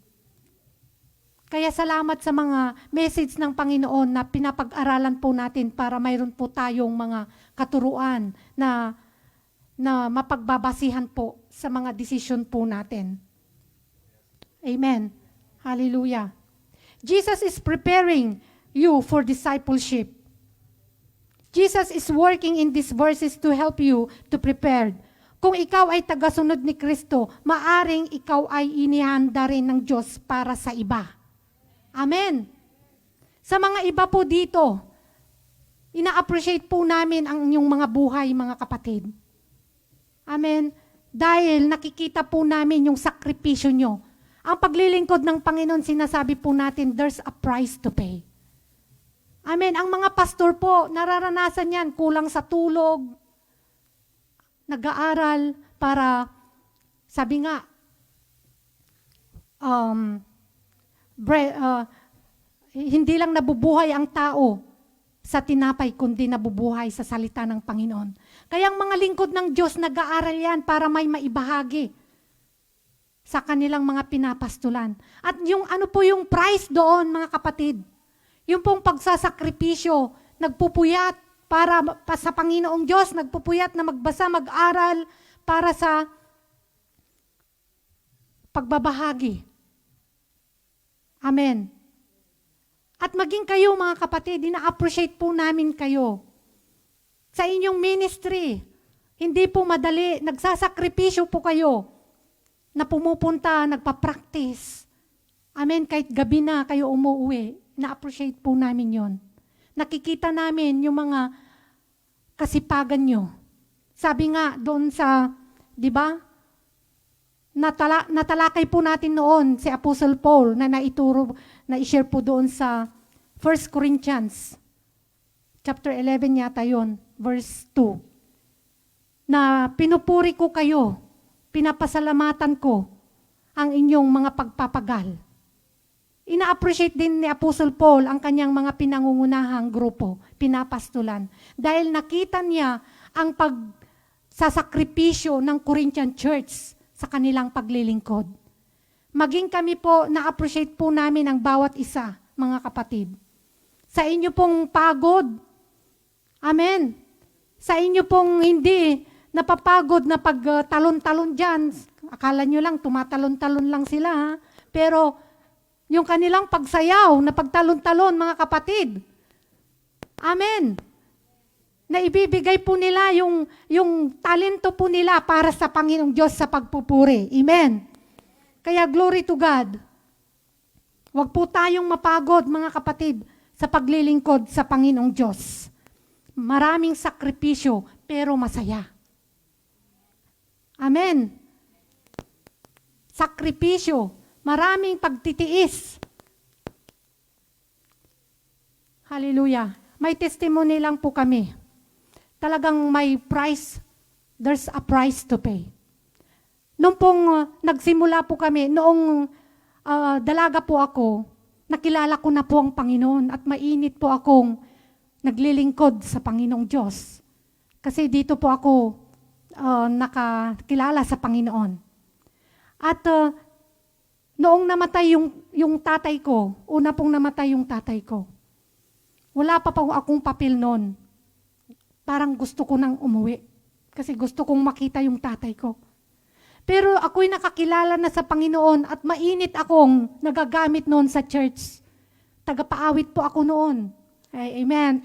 Kaya salamat sa mga message ng Panginoon na pinapag-aralan po natin para mayroon po tayong mga katuruan na mapagbabasihan po sa mga desisyon po natin. Amen. Hallelujah. Jesus is preparing you for discipleship. Jesus is working in these verses to help you to prepare. Kung ikaw ay tagasunod ni Kristo, maaring ikaw ay inihanda rin ng Diyos para sa iba. Amen. Sa mga iba po dito, ina-appreciate po namin ang inyong mga buhay, mga kapatid. Amen. Dahil nakikita po namin yung sakripisyo nyo. Ang paglilingkod ng Panginoon, sinasabi po natin, there's a price to pay. Amen. Ang mga pastor po, nararanasan yan, kulang sa tulog, nag-aaral para, sabi nga, hindi lang nabubuhay ang tao sa tinapay, kundi nabubuhay sa salita ng Panginoon. Kaya ang mga lingkod ng Diyos, nag-aaral yan para may maibahagi sa kanilang mga pinapastulan. At yung ano po yung price doon, mga kapatid? Yung pong pagsasakripisyo, nagpupuyat para sa Panginoong Diyos, nagpupuyat na magbasa, mag-aral para sa pagbabahagi. Amen. At maging kayo, mga kapatid, ina-appreciate po namin kayo sa inyong ministry. Hindi po madali, nagsasakripisyo po kayo na pumupunta, nagpa-practice. Amen, kahit gabi na kayo umuwi, na-appreciate po namin yon. Nakikita namin yung mga kasipagan nyo. Sabi nga doon sa, di ba, natalakay po natin noon si Apostle Paul na na-share po doon sa 1 Corinthians, chapter 11 yata yon, verse 2, na pinupuri ko kayo, pinapasalamatan ko ang inyong mga pagpapagal. Ina-appreciate din ni Apostle Paul ang kanyang mga pinangungunahang grupo, pinapastulan, dahil nakita niya ang pagsasakripisyo ng Corinthian Church sa kanilang paglilingkod. Maging kami po, na-appreciate po namin ang bawat isa, mga kapatid. Sa inyo pong pagod, amen, sa inyo pong hindi napapagod na pagtalon-talon dyan, akala nyo lang, tumatalon-talon lang sila, ha? Pero yung kanilang pagsayaw na pagtalon-talon, mga kapatid, amen, na ibibigay po nila yung talento po nila para sa Panginoong Diyos sa pagpupuri. Amen. Kaya glory to God. Huwag po tayong mapagod, mga kapatid, sa paglilingkod sa Panginoong Diyos. Maraming sakripisyo, pero masaya. Amen. Sakripisyo, maraming pagtitiis. Hallelujah. May testimony lang po kami. Talagang may price, there's a price to pay. Noong pong nagsimula po kami, noong dalaga po ako, nakilala ko na po ang Panginoon at mainit po akong naglilingkod sa Panginoong Diyos. Kasi dito po ako nakakilala sa Panginoon. At noong namatay yung tatay ko, una pong namatay yung tatay ko, wala pa akong papel noon. Parang gusto ko nang umuwi. Kasi gusto kong makita yung tatay ko. Pero ako'y nakakilala na sa Panginoon at mainit akong nagagamit noon sa church. Tagapaawit po ako noon. Ay, amen.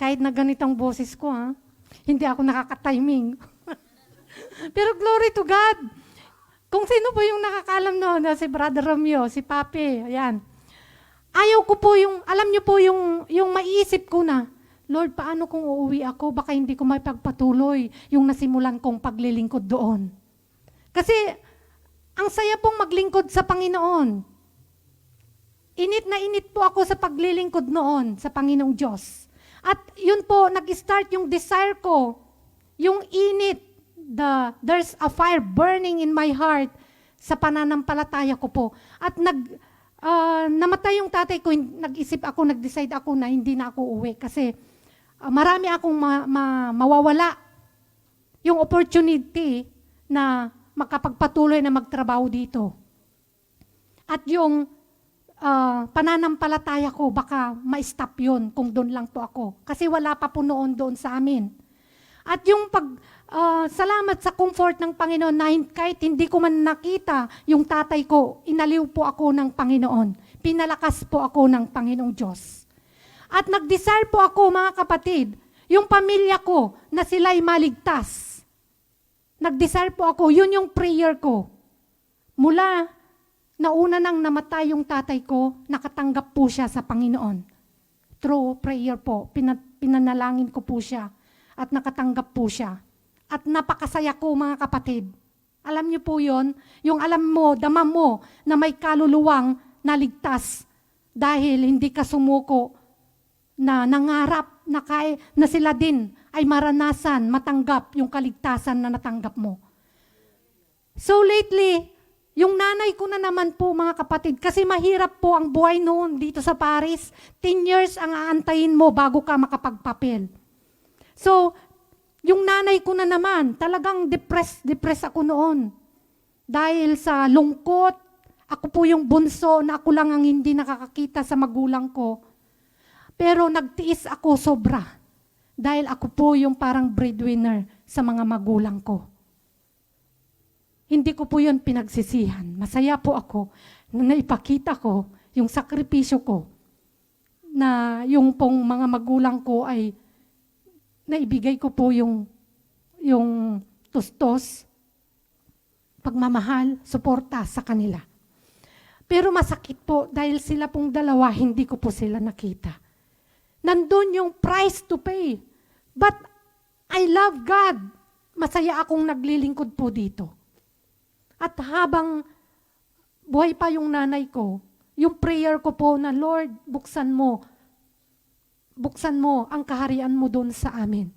Kahit na ganitong boses ko, ha? Hindi ako nakaka-timing. Pero glory to God. Kung sino po yung nakakalam noon, si Brother Romeo, si Papi, ayan. Ayaw ko po alam niyo po yung maiisip ko na, Lord, paano kung uuwi ako? Baka hindi ko maipagpatuloy yung nasimulan kong paglilingkod doon. Kasi, ang saya pong maglingkod sa Panginoon. Init na init po ako sa paglilingkod noon sa Panginoong Diyos. At yun po, nag-start yung desire ko, yung init, there's a fire burning in my heart sa pananampalataya ko po. At namatay yung tatay ko, nag-decide ako na hindi na ako uwi kasi marami akong mawawala yung opportunity na makapagpatuloy na magtrabaho dito. At yung pananampalataya ko, baka ma-stop yun kung doon lang po ako. Kasi wala pa po noon doon sa amin. At yung salamat sa comfort ng Panginoon na kahit hindi ko man nakita yung tatay ko, inaliw po ako ng Panginoon. Pinalakas po ako ng Panginoong Diyos. At nag-desire po ako, mga kapatid, yung pamilya ko na sila'y maligtas. Nag-desire po ako, yun yung prayer ko. Mula nauna nang namatay yung tatay ko, nakatanggap po siya sa Panginoon. Through prayer po, pinanalangin ko po siya at nakatanggap po siya. At napakasaya ko, mga kapatid. Alam niyo po yun, yung alam mo, dama mo na may kaluluwang naligtas dahil hindi ka sumuko na nangarap na sila din ay maranasan, matanggap yung kaligtasan na natanggap mo. So lately, Yung nanay ko na naman po, mga kapatid, kasi mahirap po ang buhay noon dito sa Paris. 10 years ang aantayin mo bago ka makapagpapel. So, yung nanay ko na naman, talagang depressed ako noon. Dahil sa lungkot, ako po yung bunso na ako lang ang hindi nakakakita sa magulang ko. Pero nagtiis ako sobra. Dahil ako po yung parang breadwinner sa mga magulang ko. Hindi ko po yun pinagsisihan. Masaya po ako na naipakita ko yung sakripisyo ko na yung pong mga magulang ko ay naibigay ko po yung tustos, pagmamahal, suporta sa kanila. Pero masakit po dahil sila pong dalawa, hindi ko po sila nakita. Nandun yung price to pay. But I love God. Masaya akong naglilingkod po dito. At habang buhay pa yung nanay ko, yung prayer ko po na, Lord, buksan mo ang kaharian mo doon sa amin.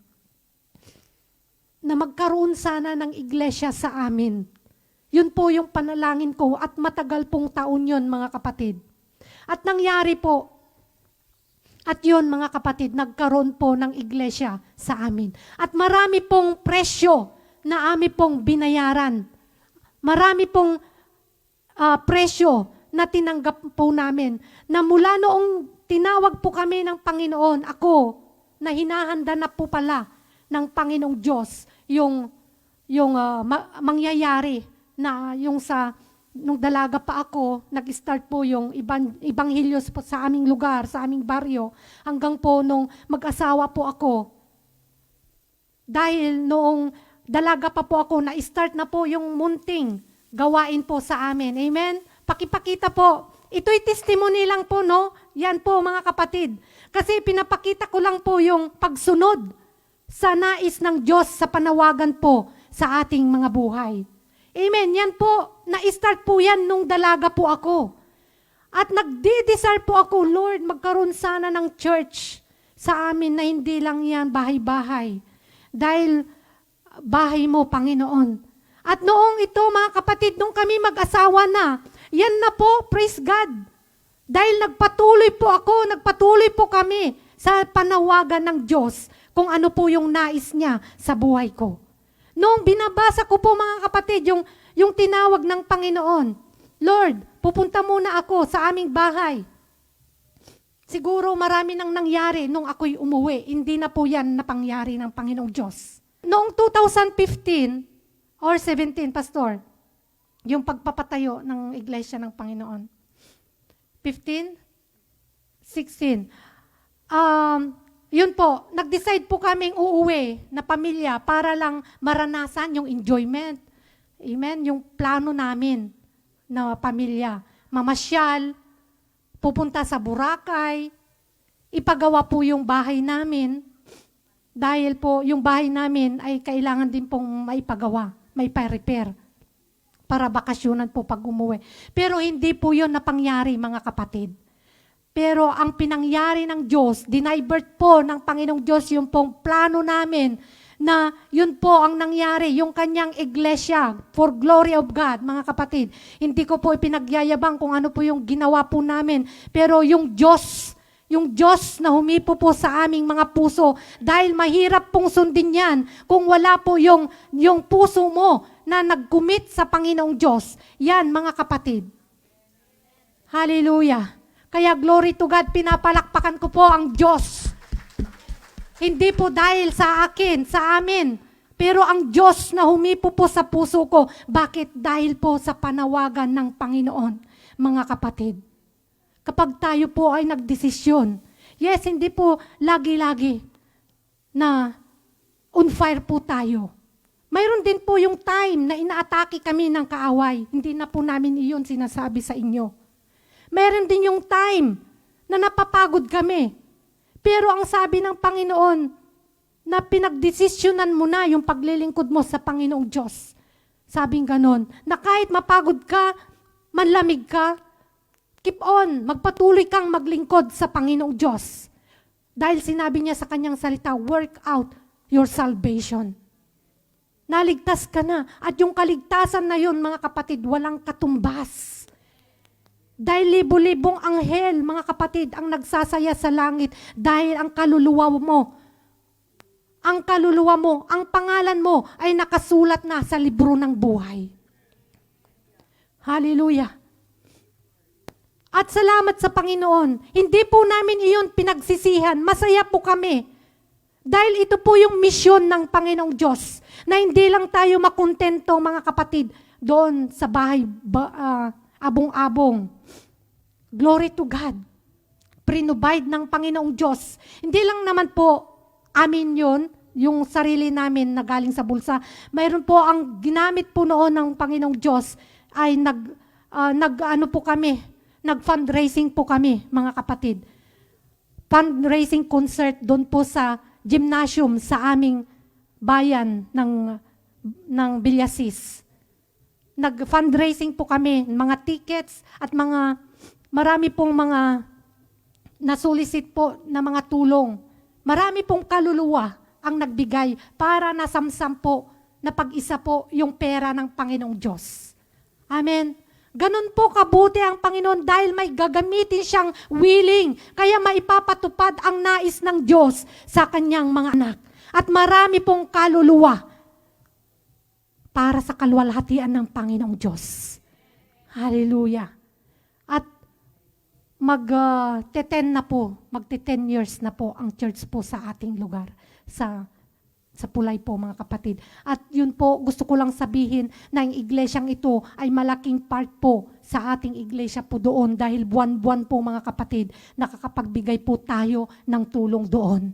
Na magkaroon sana ng iglesia sa amin. Yun po yung panalangin ko at matagal pong taon yun, mga kapatid. At nangyari po, at yun, mga kapatid, nagkaroon po ng iglesia sa amin. At marami pong presyo na amin pong binayaran. Marami pong presyo na tinanggap po namin. Na mula noong tinawag po kami ng Panginoon, ako, na hinahanda na po pala ng Panginoong Diyos yung mangyayari na yung nung dalaga pa ako, nag-start po yung ibanghilyo po sa aming lugar, sa aming baryo, hanggang po nung mag-asawa po ako. Dahil noong dalaga pa po ako, na-start na po yung munting gawain po sa amin. Amen? Pakipakita po. Ito'y testimony lang po, no? Yan po, mga kapatid. Kasi pinapakita ko lang po yung pagsunod sa nais ng Diyos sa panawagan po sa ating mga buhay. Amen. Yan po, na-start po yan nung dalaga po ako. At nagdi-desire po ako, Lord, magkaroon sana ng church sa amin na hindi lang yan bahay-bahay. Dahil bahay mo, Panginoon. At noong ito, mga kapatid, nung kami mag-asawa na, yan na po, praise God. Dahil nagpatuloy po kami sa panawagan ng Diyos kung ano po yung nais niya sa buhay ko. Noong binabasa ko po, mga kapatid, yung tinawag ng Panginoon, Lord, pupunta muna ako sa aming bahay. Siguro marami nang nangyari nung ako'y umuwi. Hindi na po yan napangyari ng Panginoong Diyos. Noong 2015 or 17, Pastor, yung pagpapatayo ng iglesia ng Panginoon. 15? 16. Yun po, nag-decide po kaming uuwi na pamilya para lang maranasan yung enjoyment. Amen? Yung plano namin na pamilya. Mamasyal, pupunta sa Boracay, ipagawa po yung bahay namin. Dahil po yung bahay namin ay kailangan din pong maipagawa, may pa-repair para bakasyonan po pag umuwi. Pero hindi po yun napangyari, mga kapatid. Pero ang pinangyari ng Diyos, dinivert po ng Panginoong Diyos yung pong plano namin na yun po ang nangyari, yung kanyang iglesia for glory of God, mga kapatid. Hindi ko po ipinagyayabang kung ano po yung ginawa po namin. Pero yung Diyos na humipo po sa aming mga puso, dahil mahirap pong sundin yan kung wala po yung puso mo na nag-commit sa Panginoong Diyos. Yan, mga kapatid. Hallelujah. Kaya glory to God, pinapalakpakan ko po ang Diyos. Hindi po dahil sa akin, sa amin, pero ang Diyos na humipo po sa puso ko. Bakit? Dahil po sa panawagan ng Panginoon, mga kapatid. Kapag tayo po ay nagdesisyon, yes, hindi po lagi-lagi na on fire po tayo. Mayroon din po yung time na inaatake kami ng kaaway. Hindi na po namin iyon sinasabi sa inyo. Mayroon din yung time na napapagod kami. Pero ang sabi ng Panginoon, na pinagdesisyonan mo na yung paglilingkod mo sa Panginoong Diyos. Sabing ganon, na kahit mapagod ka, manlamig ka, keep on, magpatuloy kang maglingkod sa Panginoong Diyos. Dahil sinabi niya sa kanyang salita, work out your salvation. Naligtas ka na. At yung kaligtasan na yun, mga kapatid, walang katumbas. Dahil libo-libong anghel, mga kapatid, ang nagsasaya sa langit dahil ang kaluluwa mo, ang pangalan mo ay nakasulat na sa libro ng buhay. Hallelujah. At salamat sa Panginoon. Hindi po namin iyon pinagsisihan. Masaya po kami. Dahil ito po yung misyon ng Panginoong Diyos na hindi lang tayo makontento, mga kapatid, doon sa bahay abong-abong. Glory to God. Prinobide ng Panginoong Diyos. Hindi lang naman po amin yun, yung sarili namin na galing sa bulsa. Mayroon po ang ginamit po noon ng Panginoong Diyos ay nag-fundraising po kami, mga kapatid. Fundraising concert doon po sa gymnasium sa aming bayan ng Villasis. Nag-fundraising po kami, mga tickets at marami pong mga nasulisit po na mga tulong. Marami pong kaluluwa ang nagbigay para nasamsam po na pag-isa po yung pera ng Panginoong Diyos. Amen. Ganun po kabuti ang Panginoon dahil may gagamitin siyang willing. Kaya maipapatupad ang nais ng Diyos sa kanyang mga anak. At marami pong kaluluwa para sa kaluwalhatian ng Panginoong Diyos. Hallelujah. At magte-10 years na po ang church po sa ating lugar. Sa Pulay po, mga kapatid. At yun po, gusto ko lang sabihin na ang iglesyang ito ay malaking part po sa ating iglesia po doon dahil buwan-buwan po, mga kapatid, nakakapagbigay po tayo ng tulong doon.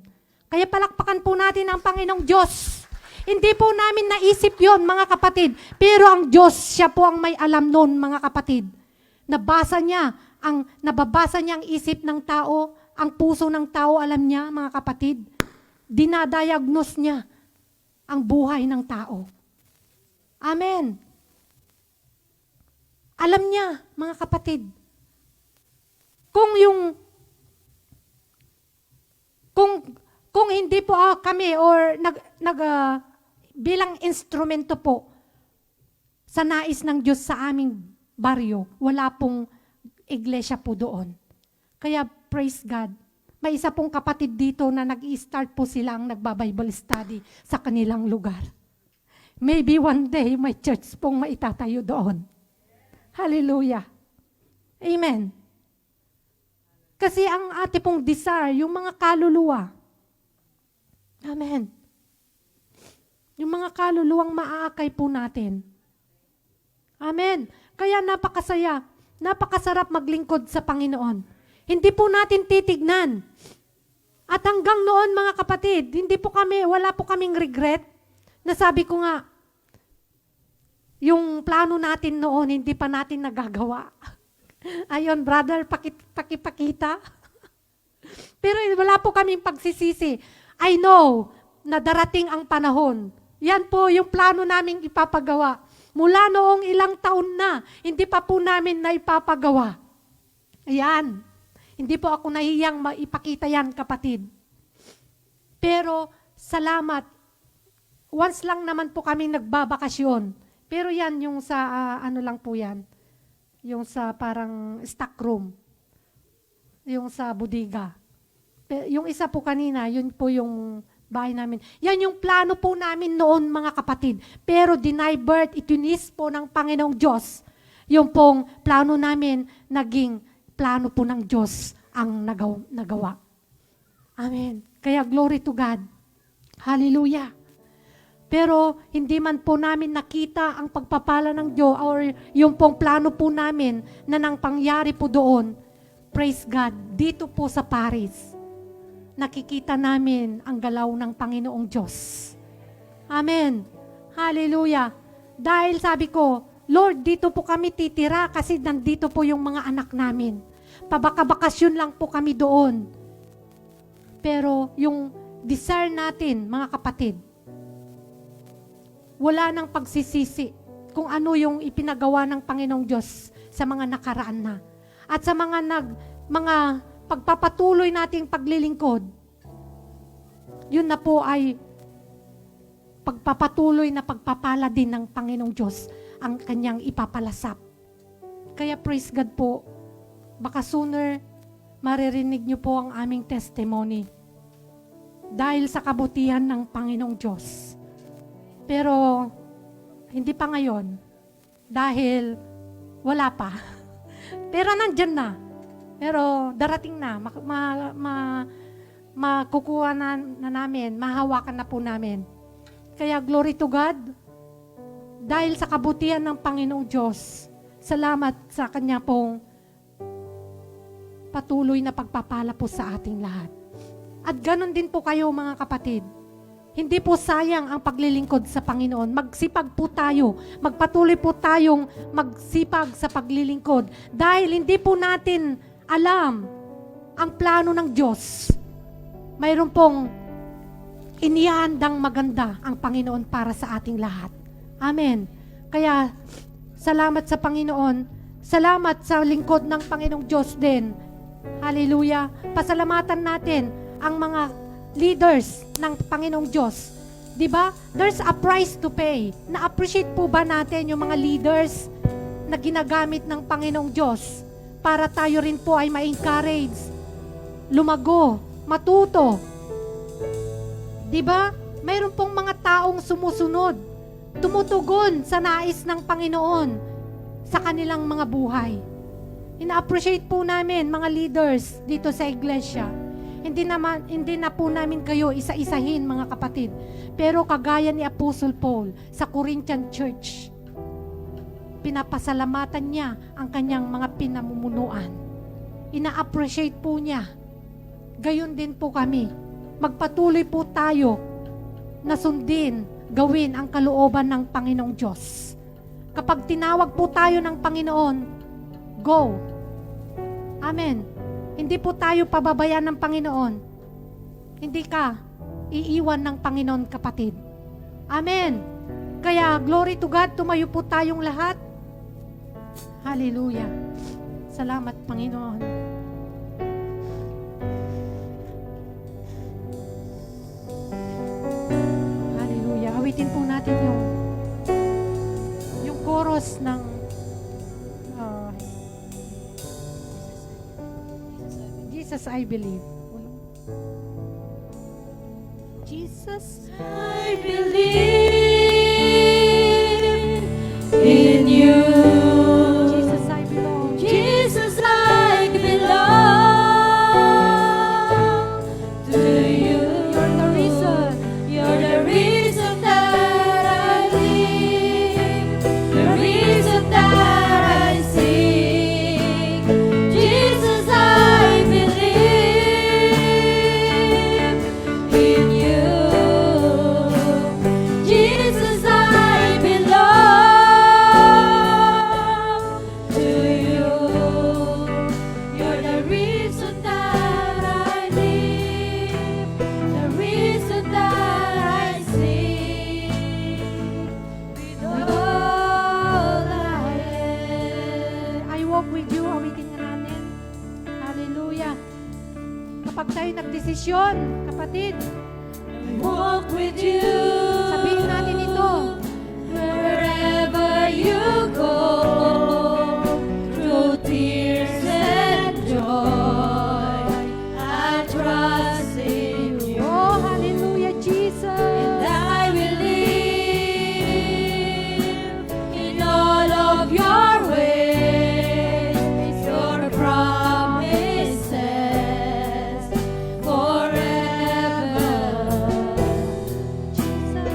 Kaya palakpakan po natin ang Panginoong Diyos. Hindi po namin naisip yon, mga kapatid, pero ang Diyos, siya po ang may alam noon, mga kapatid. Nababasa niya ang isip ng tao, ang puso ng tao, alam niya, mga kapatid. Dinadiagnose niya ang buhay ng tao. Amen. Alam niya, mga kapatid, kung hindi po kami or bilang instrumento po sa nais ng Diyos sa aming baryo, wala pong iglesia po doon. Kaya praise God. May isa pong kapatid dito na nag-i-start po silang nagba-Bible study sa kanilang lugar. Maybe one day may church pong maitatayo doon. Hallelujah. Amen. Kasi ang ate pong desire, yung mga kaluluwa. Amen. Yung mga kaluluwang maaakay po natin. Amen. Kaya napakasaya, napakasarap maglingkod sa Panginoon. Hindi po natin titignan. At hanggang noon, mga kapatid, wala po kaming regret. Nasabi ko nga, yung plano natin noon, hindi pa natin nagagawa. Ayon, brother, pakipakita. Pero wala po kaming pagsisisi. I know na darating ang panahon. Yan po yung plano naming ipapagawa. Mula noong ilang taon na, hindi pa po namin na ipapagawa. Ayan. Hindi po ako nahiyang maipakita yan, kapatid. Pero, salamat. Once lang naman po kami nagbabakasyon. Pero yan, yung sa, ano lang po yan. Yung sa parang stock room. Yung sa bodega. Yung isa po kanina, yun po yung bahay namin. Yan yung plano po namin noon, mga kapatid. Pero dinivert, itinis po ng Panginoong Diyos. Yung pong plano namin, naging plano po ng Diyos ang nagawa. Amen. Kaya glory to God. Hallelujah. Pero hindi man po namin nakita ang pagpapala ng Diyos or yung pong plano po namin na nang pangyari po doon. Praise God. Dito po sa Paris, nakikita namin ang galaw ng Panginoong Diyos. Amen. Hallelujah. Dahil sabi ko, Lord, dito po kami titira kasi nandito po yung mga anak namin. Pabaka-bakasyon lang po kami doon. Pero yung desire natin, mga kapatid, wala nang pagsisisi kung ano yung ipinagawa ng Panginoong Diyos sa mga nakaraan na. At sa mga pagpapatuloy nating paglilingkod, yun na po ay pagpapatuloy na pagpapala din ng Panginoong Diyos ang kanyang ipapalasap. Kaya praise God po, baka sooner maririnig niyo po ang aming testimony dahil sa kabutihan ng Panginoong Diyos. Pero hindi pa ngayon dahil wala pa. Pero nandyan na. Pero darating na. Makukuha na namin, mahawakan na po namin. Kaya glory to God, dahil sa kabutihan ng Panginoong Diyos, salamat sa Kanya pong patuloy na pagpapala po sa ating lahat. At ganon din po kayo mga kapatid. Hindi po sayang ang paglilingkod sa Panginoon. Magsipag po tayo. Magpatuloy po tayong magsipag sa paglilingkod. Dahil hindi po natin alam ang plano ng Diyos. Mayroon pong inihandang maganda ang Panginoon para sa ating lahat. Amen. Kaya, salamat sa Panginoon. Salamat sa lingkod ng Panginoong Diyos din. Hallelujah. Pasalamatan natin ang mga leaders ng Panginoong Diyos. Diba? There's a price to pay. Na-appreciate po ba natin yung mga leaders na ginagamit ng Panginoong Diyos para tayo rin po ay ma-encourage, lumago, matuto? Diba? Mayroon pong mga taong sumusunod, tumutugon sa nais ng Panginoon sa kanilang mga buhay. Ina-appreciate po namin mga leaders dito sa iglesia. Hindi na po namin kayo isa-isahin mga kapatid. Pero kagaya ni Apostle Paul sa Corinthian Church, pinapasalamatan niya ang kanyang mga pinamumunuan. Ina-appreciate po niya. Gayon din po kami. Magpatuloy po tayo na sundin, gawin ang kalooban ng Panginoong Diyos. Kapag tinawag po tayo ng Panginoon, go. Amen. Hindi po tayo pababayaan ng Panginoon. Hindi ka iiwan ng Panginoon, kapatid. Amen. Kaya, glory to God, tumayo po tayong lahat. Hallelujah. Salamat, Panginoon. Hallelujah. Awitin po natin yung chorus ng Jesus, I believe. Jesus, I believe in you. Jesus, I belong. Jesus, I belong to you. You're the reason. You're the reason that I live, the reason that I sing. Jesus, I believe in you. Jesus, I belong to you. You're the reason that I live, the reason that I sing. With all I am. I walk with you. Awitin nga namin. Hallelujah. Kapag tayo nagdesisyon, kapatid, I walk with you. sabihin natin ito. Wherever you go, through tears and joy, I trust in you. Oh, hallelujah, Jesus. And I will live in all of your ways, your promises forever. Jesus.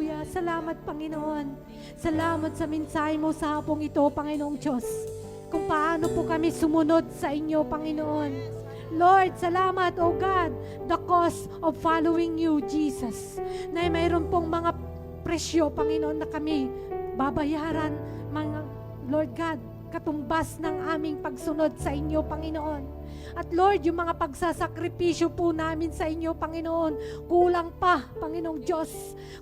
Hallelujah. Salamat, Panginoon. Salamat sa mensahe mo sa hapong ito, Panginoong Diyos. Kung paano po kami sumunod sa inyo, Panginoon. Lord, salamat, O God, the cost of following you, Jesus. Na mayroon pong mga presyo, Panginoon, na kami babayaran, mga Lord God, katumbas ng aming pagsunod sa inyo, Panginoon. At Lord, yung mga pagsasakripisyo po namin sa inyo, Panginoon, kulang pa, Panginoong Diyos.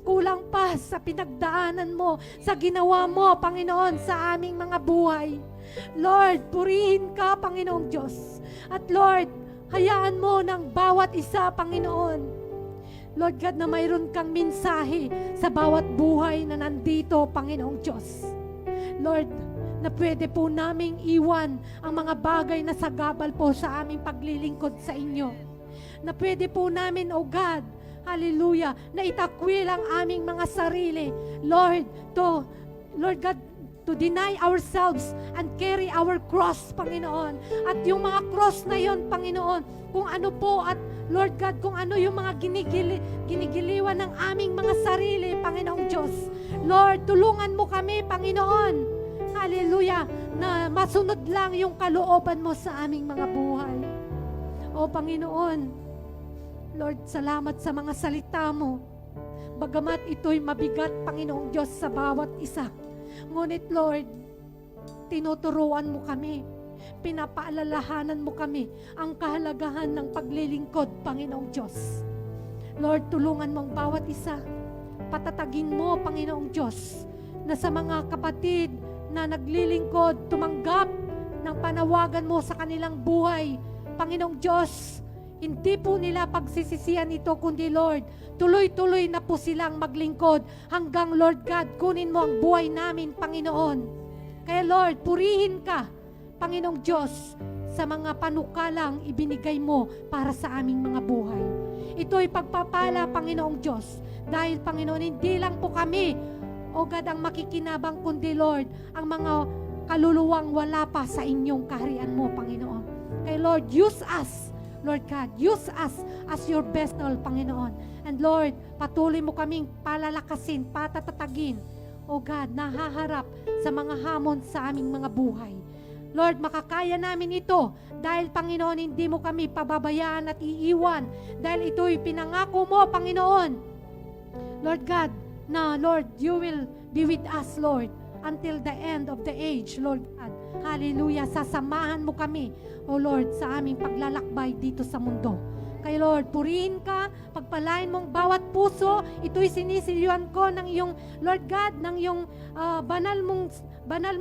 Kulang pa sa pinagdaanan mo, sa ginawa mo, Panginoon, sa aming mga buhay. Lord, purihin ka, Panginoong Diyos. At Lord, hayaan mo ng bawat isa, Panginoon. Lord God, na mayroon kang mensahe sa bawat buhay na nandito, Panginoong Diyos. Lord, na pwede po naming iwan ang mga bagay na sagabal po sa aming paglilingkod sa inyo. Na pwede po namin, O God, hallelujah, na itakwil ang aming mga sarili. Lord God, to deny ourselves and carry our cross, Panginoon. At yung mga cross na yon, Panginoon, kung ano po, at Lord God, kung ano yung mga ginigiliwan ng aming mga sarili, Panginoong Diyos. Lord, tulungan mo kami, Panginoon. Hallelujah, na masunod lang yung kalooban mo sa aming mga buhay. O Panginoon, Lord, salamat sa mga salita mo. Bagamat ito'y mabigat, Panginoong Diyos, sa bawat isa. Ngunit, Lord, tinuturuan mo kami. Pinapaalalahanan mo kami ang kahalagahan ng paglilingkod, Panginoong Diyos. Lord, tulungan mo ang bawat isa. Patatagin mo, Panginoong Diyos, na sa mga kapatid na naglilingkod, tumanggap ng panawagan mo sa kanilang buhay. Panginoong Diyos, hindi po nila pagsisisihan ito, kundi Lord, tuloy-tuloy na po silang maglingkod hanggang Lord God, kunin mo ang buhay namin, Panginoon. Kaya Lord, purihin ka, Panginoong Diyos, sa mga panukalang ibinigay mo para sa aming mga buhay. Ito'y pagpapala, Panginoong Diyos, dahil Panginoon, hindi lang po kami, O God, ang makikinabang, kundi Lord, ang mga kaluluwang wala pa sa inyong kaharian mo, Panginoon. Kaya Lord, use us, Lord God, use us as your vessel, Panginoon. And Lord, patuloy mo kaming palalakasin, patatatagin, O God, nahaharap sa mga hamon sa aming mga buhay. Lord, makakaya namin ito dahil, Panginoon, hindi mo kami pababayaan at iiwan dahil ito'y pinangako mo, Panginoon. Lord God, na Lord, you will be with us, Lord, until the end of the age, Lord God. Hallelujah. Sasamahan mo kami, O Lord, sa aming paglalakbay dito sa mundo. Kay Lord, purihin ka, pagpalain mong bawat puso. Ito'y sinisiliwan ko ng iyong, Lord God, ng iyong banal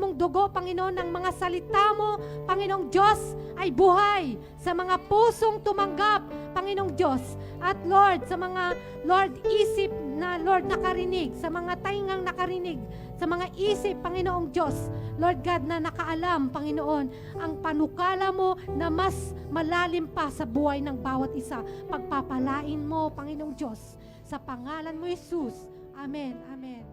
mong dugo, Panginoon, ng mga salita mo, Panginoong Diyos, ay buhay sa mga pusong tumanggap, Panginoong Diyos. At Lord, sa mga, Lord, isip na, Lord, nakarinig, sa mga taingang nakarinig, sa mga isip, Panginoong Diyos, Lord God, na nakaalam, Panginoon, ang panukala mo na mas malalim pa sa buhay ng bawat isa. Pagpapalain mo, Panginoong Diyos, sa pangalan mo, Jesus. Amen. Amen.